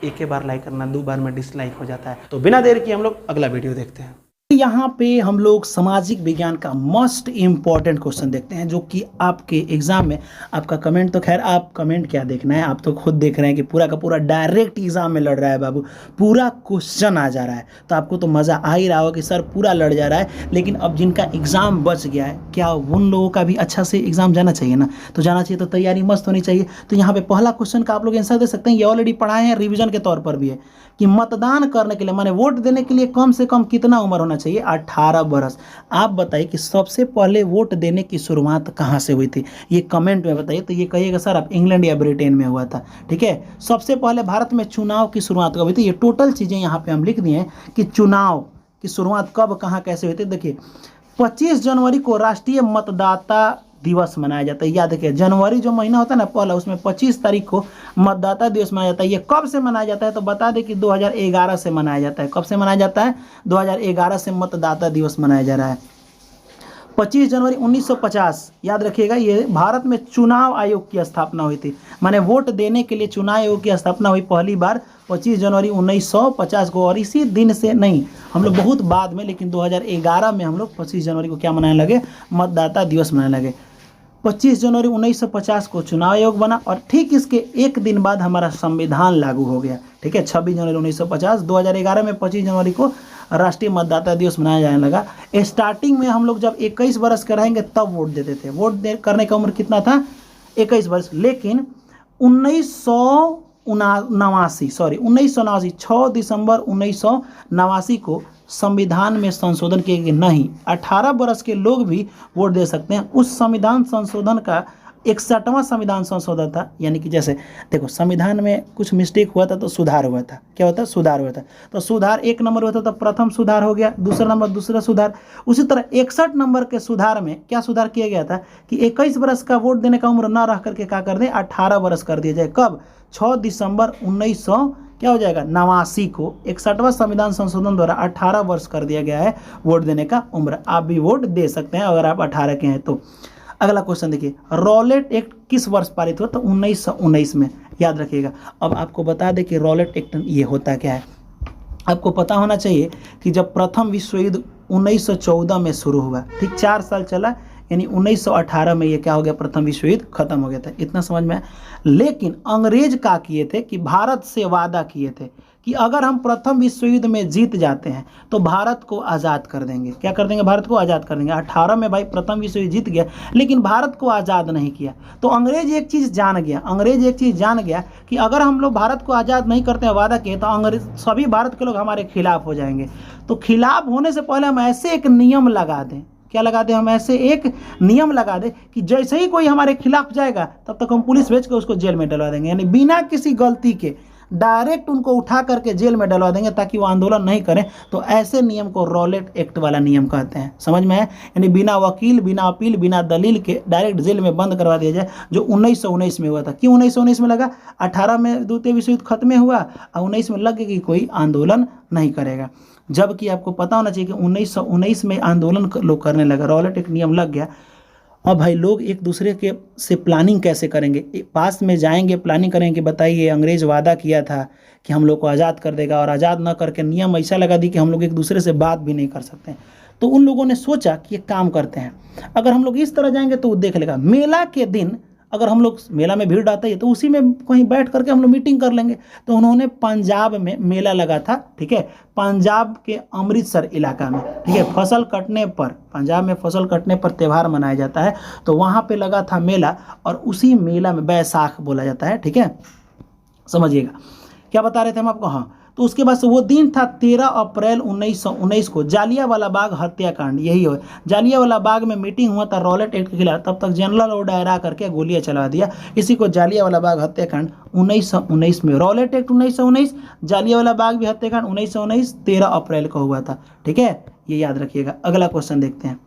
एक ही बार लाइक करना, 2 बार में डिसलाइक हो जाता है। तो बिना देर किए हम लोग अगला वीडियो देखते हैं। यहाँ पे हम लोग सामाजिक विज्ञान का मोस्ट इम्पॉर्टेंट क्वेश्चन देखते हैं, जो कि आपके एग्जाम में, आपका कमेंट तो खैर आप कमेंट क्या देखना है, आप तो खुद देख रहे हैं कि पूरा का पूरा डायरेक्ट एग्जाम में लड़ रहा है बाबू, पूरा क्वेश्चन आ जा रहा है। तो आपको तो मज़ा आ ही रहा होगा कि सर पूरा लड़ जा रहा है। लेकिन अब जिनका एग्जाम बच गया है, क्या उन लोगों का भी अच्छा से एग्जाम जाना चाहिए ना? तो जाना चाहिए, तो तैयारी मस्त होनी चाहिए। तो यहाँ पे पहला क्वेश्चन का आप लोग आंसर दे सकते हैं, ये ऑलरेडी पढ़ाए हैं, रिविजन के तौर पर भी है कि मतदान करने के लिए, माने वोट देने के लिए कम से कम कितना उम्र होना चाहिए? 18 वर्ष। आप बताइए कि सबसे पहले वोट देने की शुरुआत कहाँ से हुई थी? ये कमेंट में बताइए। तो ये कहिएगा सर आप इंग्लैंड या ब्रिटेन में हुआ था, ठीक है। सबसे पहले भारत में चुनाव की शुरुआत कब हुई थी? ये टोटल चीज़ें यहाँ पे हम लिख दिए हैं कि चुनाव की शुरुआत कब, कहाँ, कैसे हुई थी। देखिए 25 जनवरी को राष्ट्रीय मतदाता दिवस मनाया जाता है। याद रखिए, जनवरी जो महीना होता है ना पहला, उसमें 25 तारीख को मतदाता दिवस मनाया जाता है। ये कब से मनाया जाता है? तो बता दें कि 2011 से मनाया जाता है। कब से मनाया जाता है? 2011 से मतदाता दिवस मनाया जा रहा है। 25 जनवरी 1950, याद रखिएगा, ये भारत में चुनाव आयोग की स्थापना हुई थी। माने वोट देने के लिए चुनाव आयोग की स्थापना हुई पहली बार 25 जनवरी 1950 को। और इसी दिन से, नहीं हम लोग बहुत बाद में, लेकिन 2011 में हम लोग 25 जनवरी को क्या मनाने लगे? मतदाता दिवस मनाने लगे। 25 जनवरी 1950 को चुनाव आयोग बना और ठीक इसके एक दिन बाद हमारा संविधान लागू हो गया, ठीक है। 26 जनवरी 1950, 2011 में 25 जनवरी को राष्ट्रीय मतदाता दिवस मनाया जाने लगा। स्टार्टिंग में हम लोग जब 21 वर्ष के रहेंगे तब वोट देते थे। वोट करने का उम्र कितना था? 21 वर्ष। लेकिन 1989 6 दिसंबर 1989 को संविधान में संशोधन किए गए। नहीं, 18 वर्ष के लोग भी वोट दे सकते हैं। उस संविधान संशोधन का 61वां संविधान संशोधन था। यानी कि जैसे देखो, संविधान में कुछ मिस्टेक हुआ था तो सुधार हुआ था। क्या होता है? सुधार हुआ था। तो सुधार 1 नंबर हुआ था तो प्रथम सुधार हो गया, दूसरा नंबर दूसरा सुधार। उसी तरह 61 नंबर के सुधार में क्या सुधार किया गया था कि 21 वर्ष का वोट देने का उम्र ना रह करके क्या कर दें, 18 वर्ष कर दिया जाए। कब? 6 दिसंबर 1900 क्या हो जाएगा 89 को 61वां संविधान संशोधन द्वारा 18 वर्ष कर दिया गया है वोट देने का उम्र। आप भी वोट दे सकते हैं अगर आप 18 के हैं तो। अगला क्वेश्चन देखिए, रॉलेट एक्ट किस वर्ष पारित हुआ? तो 1919 में, याद रखिएगा। अब आपको बता दें कि रॉलेट एक्ट ये होता क्या है। आपको पता होना चाहिए कि जब प्रथम विश्व युद्ध 1914 में शुरू हुआ, ठीक 4 साल चला, यानी 1918 में ये क्या हो गया, प्रथम विश्व युद्ध खत्म हो गया था। इतना समझ में आया। लेकिन अंग्रेज क्या किए थे कि भारत से वादा किए थे कि अगर हम प्रथम विश्व युद्ध में जीत जाते हैं तो भारत को आज़ाद कर देंगे। क्या कर देंगे? भारत को आज़ाद कर देंगे। 18 में भाई प्रथम विश्व युद्ध जीत गया, लेकिन भारत को आज़ाद नहीं किया। तो अंग्रेज एक चीज़ जान गया कि अगर हम लोग भारत को आज़ाद नहीं करते हैं, वादा किए, तो अंग्रेज सभी भारत के लोग हमारे खिलाफ हो जाएंगे। तो खिलाफ होने से पहले हम ऐसे एक नियम लगा दें। क्या लगा दें? हम ऐसे एक नियम लगा दें कि जैसे ही कोई हमारे खिलाफ जाएगा तब तक हम पुलिस भेज के उसको जेल में डलवा देंगे। यानी बिना किसी गलती के डायरेक्ट उनको उठा करके जेल में डलवा देंगे ताकि वो आंदोलन नहीं करें। तो ऐसे नियम को रॉलेट एक्ट वाला नियम कहते हैं। समझ में आया? यानी बिना वकील, बिना अपील, बिना दलील के डायरेक्ट जेल में बंद करवा दिया जाए, जो 1919 में हुआ था। क्यों 1919 में लगा? 18 में द्वितीय विश्व युद्ध खत्म हुआ और 19 में लग गया कि कोई आंदोलन नहीं करेगा। जबकि आपको पता होना चाहिए कि 1919 में आंदोलन लोग करने लगा, रॉलेट एक्ट नियम लग गया। अब भाई लोग एक दूसरे के से प्लानिंग कैसे करेंगे? पास में जाएंगे, प्लानिंग करेंगे कि बताइए अंग्रेज वादा किया था कि हम लोग को आज़ाद कर देगा, और आज़ाद न करके नियम ऐसा लगा दी कि हम लोग एक दूसरे से बात भी नहीं कर सकते। तो उन लोगों ने सोचा कि एक काम करते हैं, अगर हम लोग इस तरह जाएंगे तो वो देख लेगा। मेला के दिन अगर हम लोग, मेला में भीड़ आता है तो उसी में कहीं बैठ करके हम लोग मीटिंग कर लेंगे। तो उन्होंने पंजाब में मेला लगा था, ठीक है, पंजाब के अमृतसर इलाका में, ठीक है, फसल कटने पर, पंजाब में फसल कटने पर त्यौहार मनाया जाता है। तो वहाँ पे लगा था मेला, और उसी मेला में बैसाख बोला जाता है, ठीक है, समझिएगा। क्या बता रहे थे हम आपको? हाँ, तो उसके बाद से वो दिन था 13 अप्रैल 1919 को जालियांवाला बाग हत्याकांड। यही हो, जालियांवाला बाग में मीटिंग हुआ था रॉलेट एक्ट के खिलाफ। तब तक जनरल और डायरा करके गोलियां चला दिया। इसी को जालियांवाला बाग हत्याकांड 1919 में, रॉलेट एक्ट 1919, जालियांवाला बाग भी हत्याकांड 1919 13 अप्रैल को हुआ था, ठीक है, ये याद रखिएगा। अगला क्वेश्चन देखते हैं,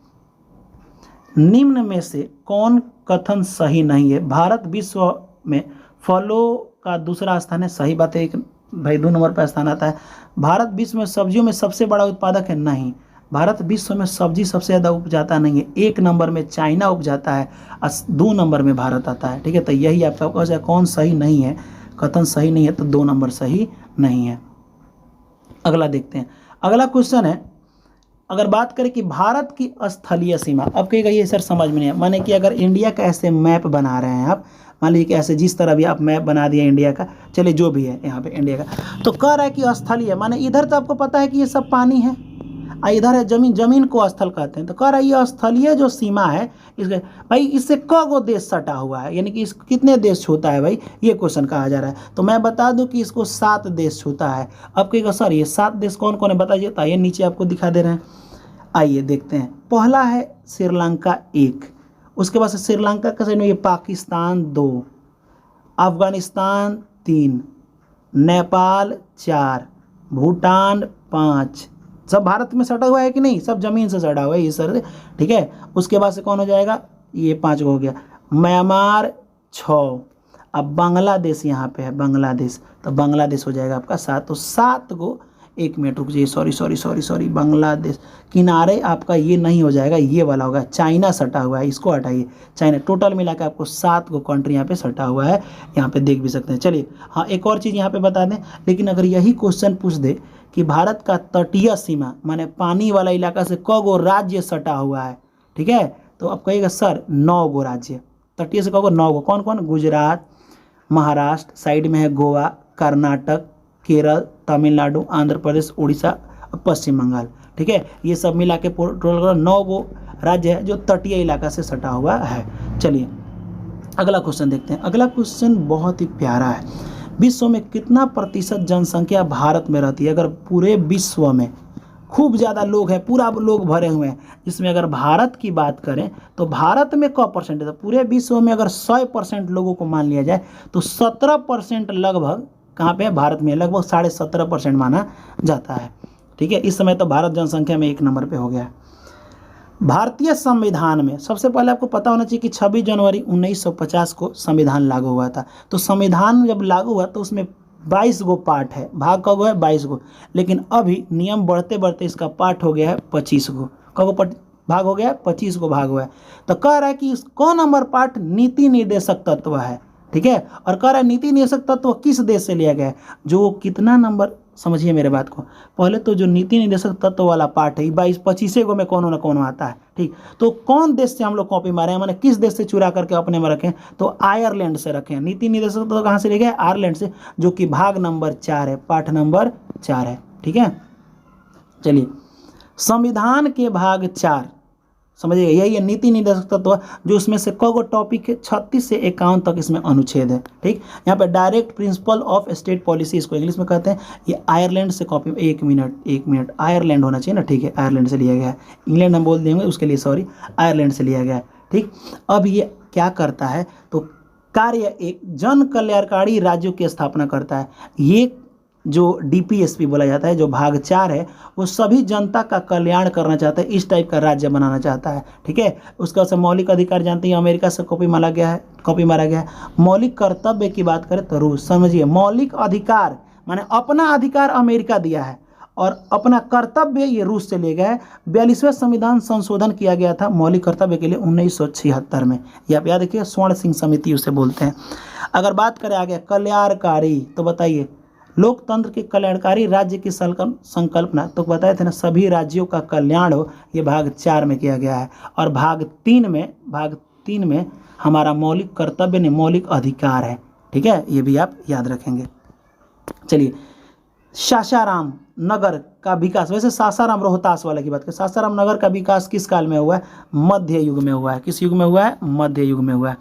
निम्न में से कौन कथन सही नहीं है? भारत विश्व में फलों का दूसरा स्थान है। सही बात है भाई, 2 नंबर पर स्थान आता है। भारत विश्व में सब्जियों में सबसे बड़ा उत्पादक है। नहीं, भारत विश्व में सब्जी सबसे ज़्यादा उपजाता नहीं है। 1 नंबर में चाइना उपजाता है और 2 नंबर में भारत आता है, ठीक है। तो यही आपका क्वेश्चन, कौन सही नहीं है, कथन सही नहीं है, तो 2 नंबर सही नहीं है। अगला देखते हैं। अगला क्वेश्चन है, अगर बात करें कि भारत की स्थलीय सीमा, अब कहेगा ये सर समझ में नहीं है, माने कि अगर इंडिया का ऐसे मैप बना रहे हैं आप, मान लीजिए कि ऐसे जिस तरह भी आप मैप बना दिया इंडिया का, चलिए जो भी है यहाँ पे इंडिया का, तो कह रहा है कि स्थलीय, माने इधर तो आपको पता है कि ये सब पानी है, और इधर है जमीन, जमीन को स्थल कहते हैं। तो कह रहा है ये स्थलीय जो सीमा है, इसके भाई इससे कगो देश सटा हुआ है, यानी कि इस कितने देश छूता है भाई, ये क्वेश्चन कहा जा रहा है। तो मैं बता दूं कि इसको 7 देश छूता है। अब कहेगा सर ये 7 देश कौन कौन है बताइए, तो आइए नीचे आपको दिखा दे रहे हैं, आइए देखते हैं। पहला है श्रीलंका 1, उसके बाद से श्रीलंका का साइड में ये पाकिस्तान 2, अफगानिस्तान 3, नेपाल 4, भूटान 5। सब भारत में सटा हुआ है कि नहीं? सब जमीन से सटा हुआ है ये सर, ठीक है। उसके बाद से कौन हो जाएगा? ये 5 हो गया। म्यांमार 6, अब बांग्लादेश यहाँ पे है, बांग्लादेश, तो बांग्लादेश हो जाएगा आपका 7। तो 7 को, 1 मिनट रुक जाइए, सॉरी, बांग्लादेश किनारे आपका ये नहीं हो जाएगा, ये वाला होगा, चाइना सटा हुआ है, इसको हटाइए, चाइना। टोटल मिला के आपको 7 को कंट्री यहाँ पे सटा हुआ है, यहाँ पे देख भी सकते हैं। चलिए हाँ, एक और चीज़ यहाँ पे बता दें, लेकिन अगर यही क्वेश्चन पूछ दे कि भारत का तटीय सीमा माने पानी वाला इलाका से कगो राज्य सटा हुआ है, ठीक है, तो आप कहिएगा सर 9 गो राज्य, तटीय से कगो 9 गो, कौन कौन? गुजरात, महाराष्ट्र, साइड में है गोवा, कर्नाटक, केरल, तमिलनाडु, आंध्र प्रदेश, उड़ीसा, पश्चिम बंगाल, ठीक है। ये सब मिला के टोटल 9 गो राज्य है जो तटीय इलाका से सटा हुआ है। चलिए अगला क्वेश्चन देखते हैं। अगला क्वेश्चन बहुत ही प्यारा है, विश्व में कितना प्रतिशत जनसंख्या भारत में रहती है? अगर पूरे विश्व में खूब ज़्यादा लोग हैं, पूरा लोग भरे हुए हैं, इसमें अगर भारत की बात करें तो भारत में क परसेंट है? तो पूरे विश्व में अगर 100% लोगों को मान लिया जाए तो 17% लगभग कहाँ पे है? भारत में, लगभग 17.5% माना जाता है। ठीक है, इस समय तो भारत जनसंख्या में 1 नंबर पे हो गया है। भारतीय संविधान में सबसे पहले आपको पता होना चाहिए कि 26 जनवरी 1950 को संविधान लागू हुआ था। तो संविधान जब लागू हुआ तो उसमें 22 गो पार्ट है, भाग कब है? 22 गो। लेकिन अभी नियम बढ़ते बढ़ते इसका पार्ट हो गया है 25 गो। कब भाग हो गया है? 25 गो भाग हुआ है। तो कह रहा है कि कौन नंबर पार्ट नीति निर्देशक तत्व है, ठीक है, और कह रहा है नीति निर्देशक तत्व किस देश से लिया गया है? जो कितना नंबर, समझिए मेरे बात को, पहले तो जो नीति निर्देशक तत्व वाला पार्ट है 22-25 गो में कौन ना कौन आता है, ठीक। तो कौन देश से हम लोग कॉपी मारे हैं, मैंने किस देश से चुरा करके अपने में रखें? तो आयरलैंड से रखें। नीति निर्देशक तत्व कहाँ से ले गए? आयरलैंड से, जो कि भाग नंबर 4 है, पाठ नंबर 4 है, ठीक है। चलिए, संविधान के भाग 4 समझिएगा, यही है नीति निर्देशक तत्व, जो उसमें से कगो टॉपिक है? 36 से 51 तक इसमें अनुच्छेद है, ठीक। यहाँ पे direct principle of state policy इसको इंग्लिश में कहते हैं। ये आयरलैंड से कॉपी, एक मिनट, आयरलैंड होना चाहिए ना, ठीक है, आयरलैंड से लिया गया है। इंग्लैंड हम बोल देंगे उसके लिए, सॉरी, आयरलैंड से लिया गया है, ठीक। अब ये क्या करता है? तो कार्य एक जन कल्याणकारी राज्यों की स्थापना करता है। ये जो डीपीएसपी बोला जाता है, जो भाग 4 है, वो सभी जनता का कल्याण करना चाहता है, इस टाइप का राज्य बनाना चाहता है, ठीक है। उसका से मौलिक अधिकार जानते हैं, अमेरिका से कॉपी मारा गया है। मौलिक कर्तव्य की बात करें तो रूस, समझिए, मौलिक अधिकार माने अपना अधिकार अमेरिका दिया है और अपना कर्तव्य ये रूस से ले गया है। 42वां संविधान संशोधन किया गया था मौलिक कर्तव्य के लिए 1976 में। ये आप याद रखिए, स्वर्ण सिंह समिति उसे बोलते हैं। अगर बात करें आगे कल्याणकारी, तो बताइए, लोकतंत्र के कल्याणकारी राज्य की संकल्पना तो बताए थे ना, सभी राज्यों का कल्याण हो, ये भाग 4 में किया गया है। और भाग 3 में हमारा मौलिक कर्तव्य ने मौलिक अधिकार है, ठीक है, ये भी आप याद रखेंगे। चलिए, सासाराम नगर का विकास, वैसे सासाराम रोहतास वाला की बात करें, सासाराम नगर का विकास किस काल में हुआ है? मध्य युग में हुआ है। किस युग में हुआ है? मध्य युग में हुआ है।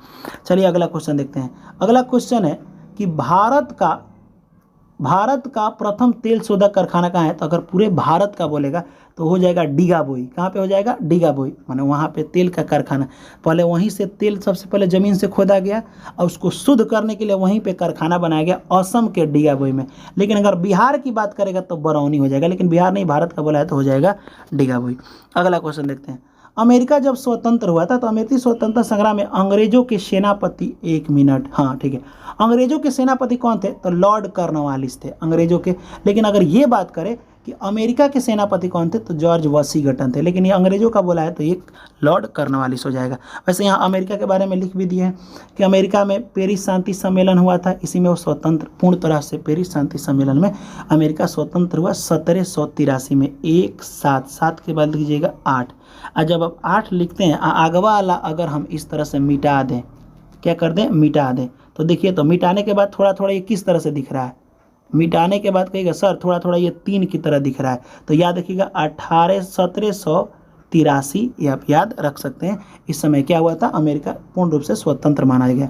चलिए अगला क्वेश्चन देखते हैं। अगला क्वेश्चन है कि भारत का प्रथम तेल शोधक कारखाना कहाँ है? तो अगर पूरे भारत का बोलेगा तो हो जाएगा डीगाबोई। कहाँ पे हो जाएगा? डीगाबोई, माने वहाँ पे तेल का कारखाना। पहले वहीं से तेल सबसे पहले ज़मीन से खोदा गया और उसको शुद्ध करने के लिए वहीं पे कारखाना बनाया गया, असम के डीगाबोई में। लेकिन अगर बिहार की बात करेगा तो बरौनी हो जाएगा, लेकिन बिहार नहीं, भारत का बोला है तो हो जाएगा डीगाबोई। अगला क्वेश्चन देखते हैं। अमेरिका जब स्वतंत्र हुआ था तो अमेरिकी स्वतंत्रता संग्राम में अंग्रेजों के सेनापति, 1 मिनट, हाँ ठीक है, अंग्रेजों के सेनापति कौन थे? तो लॉर्ड कॉर्नवालिस थे अंग्रेजों के। लेकिन अगर ये बात करें कि अमेरिका के सेनापति कौन थे, तो जॉर्ज वॉशिंगटन थे। लेकिन ये अंग्रेजों का बोला है तो एक लॉर्ड कॉर्नवालिस हो जाएगा। वैसे यहाँ अमेरिका के बारे में लिख भी दिए हैं कि अमेरिका में पेरिस शांति सम्मेलन हुआ था, इसी में वो स्वतंत्र पूर्ण तरह से, पेरिस शांति सम्मेलन में अमेरिका स्वतंत्र हुआ 1783 में। 1 7 7 के बाद लिखिएगा 8। और जब आप 8 लिखते हैं, आगवा वाला अगर हम इस तरह से मिटा दें, क्या कर दें? मिटा दें, तो देखिए, तो मिटाने के बाद थोड़ा थोड़ा ये किस तरह से दिख रहा है? मिटाने के बाद कहिएगा सर थोड़ा थोड़ा ये 3 की तरह दिख रहा है, तो याद रखिएगा 1783 ये आप याद रख सकते हैं। इस समय क्या हुआ था? अमेरिका पूर्ण रूप से स्वतंत्र माना गया।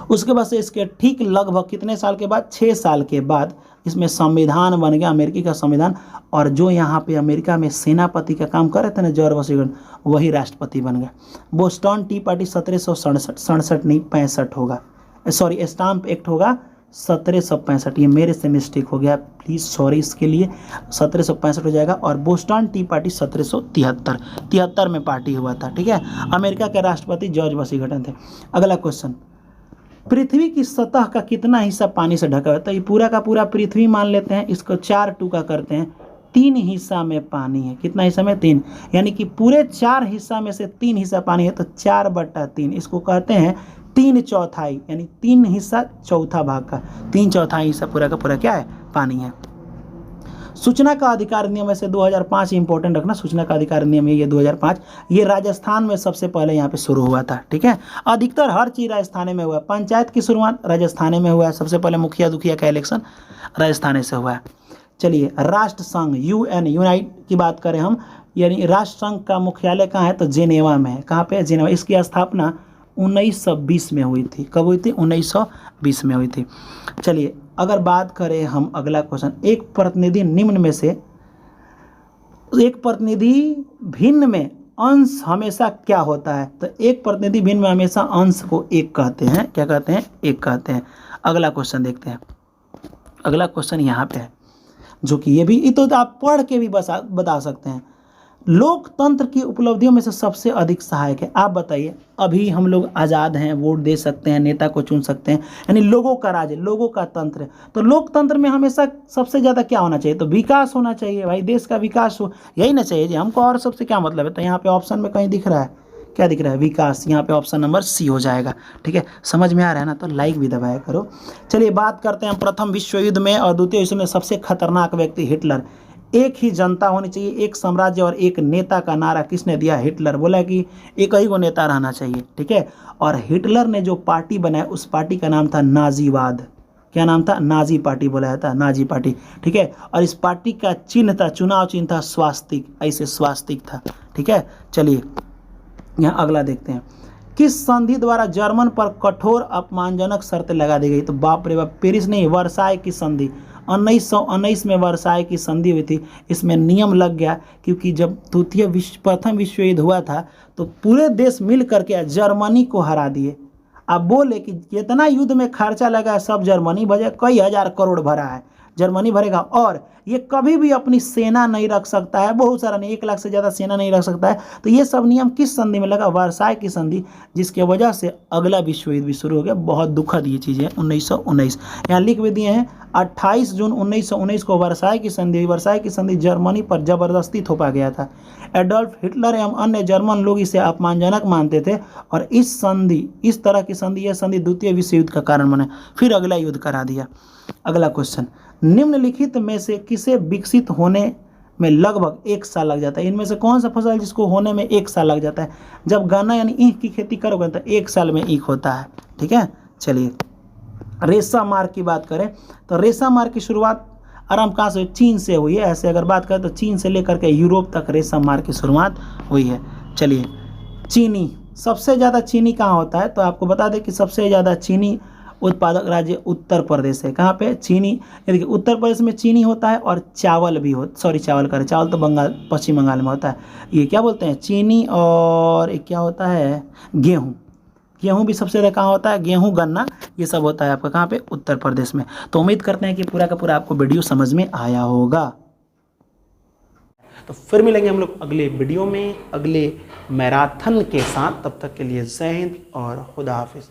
उसके बाद से इसके ठीक लगभग कितने साल के बाद? 6 साल के बाद इसमें संविधान बन गया, अमेरिकी का संविधान। और जो यहाँ पे अमेरिका में सेनापति का काम कर रहे थे ना, जॉर्ज वॉशिंगटन, वही राष्ट्रपति बन गया। बोस्टन टी पार्टी 1767 नहीं 65 होगा, सॉरी, स्टाम्प एक्ट होगा 1765। ये मेरे से मिस्टेक हो गया, प्लीज़ सॉरी इसके लिए, 1765 हो जाएगा। और बोस्टन टी पार्टी 1773 में पार्टी हुआ था, ठीक है। अमेरिका के राष्ट्रपति जॉर्ज वॉशिंगटन थे। अगला क्वेश्चन, पृथ्वी की सतह का कितना हिस्सा पानी से ढका हुआ है? तो ये पूरा का पूरा पृथ्वी मान लेते हैं, इसको 4 टुकड़ा करते हैं, 3 हिस्सा में पानी है। कितना हिस्सा में? 3, यानी कि पूरे 4 हिस्सा में से 3 हिस्सा पानी है, तो 4/3, इसको कहते हैं 3/4, यानी 3 हिस्सा चौथा भाग का 3/4 हिस्सा पूरा का पूरा क्या है? पानी है। सूचना का अधिकार नियम वैसे 2005 इंपॉर्टेंट रखना, सूचना का अधिकार नियम है ये 2005, ये राजस्थान में सबसे पहले यहाँ पे शुरू हुआ था, ठीक है। अधिकतर हर चीज़ राजस्थान में हुआ, पंचायत की शुरुआत राजस्थान में हुआ है, सबसे पहले मुखिया दुखिया का इलेक्शन राजस्थान से हुआ है। चलिए, राष्ट्र संघ UN यूनाइट की बात करें हम, यानी राष्ट्र संघ का मुख्यालय कहाँ है? तो जेनेवा में है। कहाँ पे? जेनेवा। इसकी स्थापना 1920 में हुई थी। कब हुई थी? 1920 में हुई थी। चलिए अगर बात करें हम अगला क्वेश्चन, एक प्रतिनिधि भिन्न में अंश हमेशा क्या होता है? तो एक प्रतिनिधि भिन्न में हमेशा अंश को एक कहते हैं। क्या कहते हैं? एक कहते हैं। अगला क्वेश्चन देखते हैं। अगला क्वेश्चन यहाँ पे है, जो कि ये तो आप पढ़ के भी बता सकते हैं। लोकतंत्र की उपलब्धियों में से सबसे अधिक सहायक है। आप बताइए, अभी हम लोग आज़ाद हैं, वोट दे सकते हैं, नेता को चुन सकते हैं, यानी लोगों का राज है, लोगों का तंत्र है। तो लोकतंत्र में हमेशा सबसे ज़्यादा क्या होना चाहिए? तो विकास होना चाहिए भाई, देश का विकास हो, यही ना चाहिए जी। हमको और सबसे क्या मतलब है? तो यहाँ पे ऑप्शन में कहीं दिख रहा है, क्या दिख रहा है? विकास। यहाँ पे ऑप्शन नंबर सी हो जाएगा। ठीक है, समझ में आ रहा है ना? तो लाइक भी दबाया करो। चलिए बात करते हैं प्रथम विश्व युद्ध में और द्वितीय विश्व में सबसे खतरनाक व्यक्ति हिटलर। एक ही जनता होनी चाहिए, एक साम्राज्य और एक नेता का नारा किसने दिया? हिटलर। बोला कि एक ही को नेता रहना चाहिए। ठीक है, और हिटलर ने जो पार्टी बनाया उस पार्टी का नाम था नाजीवाद। क्या नाम था? नाजी पार्टी बोला जाता है, नाजी पार्टी। ठीक है, और इस पार्टी का चिन्ह था, चुनाव चिन्ह था स्वास्तिक, ऐसे स्वास्तिक था। ठीक है, चलिए यहाँ अगला देखते हैं। किस संधि द्वारा जर्मन पर कठोर अपमानजनक शर्तें लगा दी गई? तो बाप रे बाप, पेरिस नहीं, वर्साय की संधि। 1919 में वर्साय की संधि हुई थी। इसमें नियम लग गया, क्योंकि जब प्रथम विश्व युद्ध हुआ था तो पूरे देश मिल करके जर्मनी को हरा दिए। अब बोले कि जितना युद्ध में खर्चा लगा है सब जर्मनी भरे, कई हजार करोड़ भरा है, जर्मनी भरेगा। और ये कभी भी अपनी सेना नहीं रख सकता है, बहुत सारा नहीं, 1 लाख से ज़्यादा सेना नहीं रख सकता है। तो ये सब नियम किस संधि में लगा? वर्साय की संधि, जिसके वजह से अगला विश्व युद्ध भी शुरू हो गया। बहुत दुखद ये चीज़ें। 1919 यहाँ लिख भी दिए हैं। 28 जून 1919 को वर्साय की संधि हुई। वर्साय की संधि जर्मनी पर जबरदस्ती थोपा गया था। एडोल्फ हिटलर एवं अन्य जर्मन लोग इसे अपमानजनक मानते थे और इस तरह की संधि, यह संधि द्वितीय विश्व युद्ध का कारण बने। फिर अगला युद्ध करा दिया। अगला क्वेश्चन, निम्नलिखित में से किसे विकसित होने में लगभग 1 साल लग जाता है? इनमें से कौन सा फसल जिसको होने में 1 साल लग जाता है? जब गन्ना यानी ईख की खेती करोगे तो 1 साल में ईख होता है। ठीक है, चलिए रेशा मार्ग की बात करें तो रेशा मार्ग की शुरुआत आरंभ कहाँ से हुई? चीन से हुई है। ऐसे अगर बात करें तो चीन से लेकर के यूरोप तक रेशा मार्ग की शुरुआत हुई है। चलिए, चीनी, सबसे ज़्यादा चीनी कहाँ होता है? तो आपको बता दें कि सबसे ज़्यादा चीनी उत्पादक राज्य उत्तर प्रदेश है। कहाँ पे? चीनी। देखिए उत्तर प्रदेश में चीनी होता है और चावल भी चावल तो बंगाल, पश्चिम बंगाल में होता है। ये क्या बोलते हैं? चीनी। और एक क्या होता है? गेहूँ। गेहूँ भी सबसे ज़्यादा कहाँ होता है? गेहूँ, गन्ना, ये सब होता है आपका कहाँ पे? उत्तर प्रदेश में। तो उम्मीद करते हैं कि पूरा का पूरा आपको वीडियो समझ में आया होगा। तो फिर मिलेंगे हम लोग अगले वीडियो में, अगले मैराथन के साथ। तब तक के लिए जय हिंद और खुदा हाफिज़।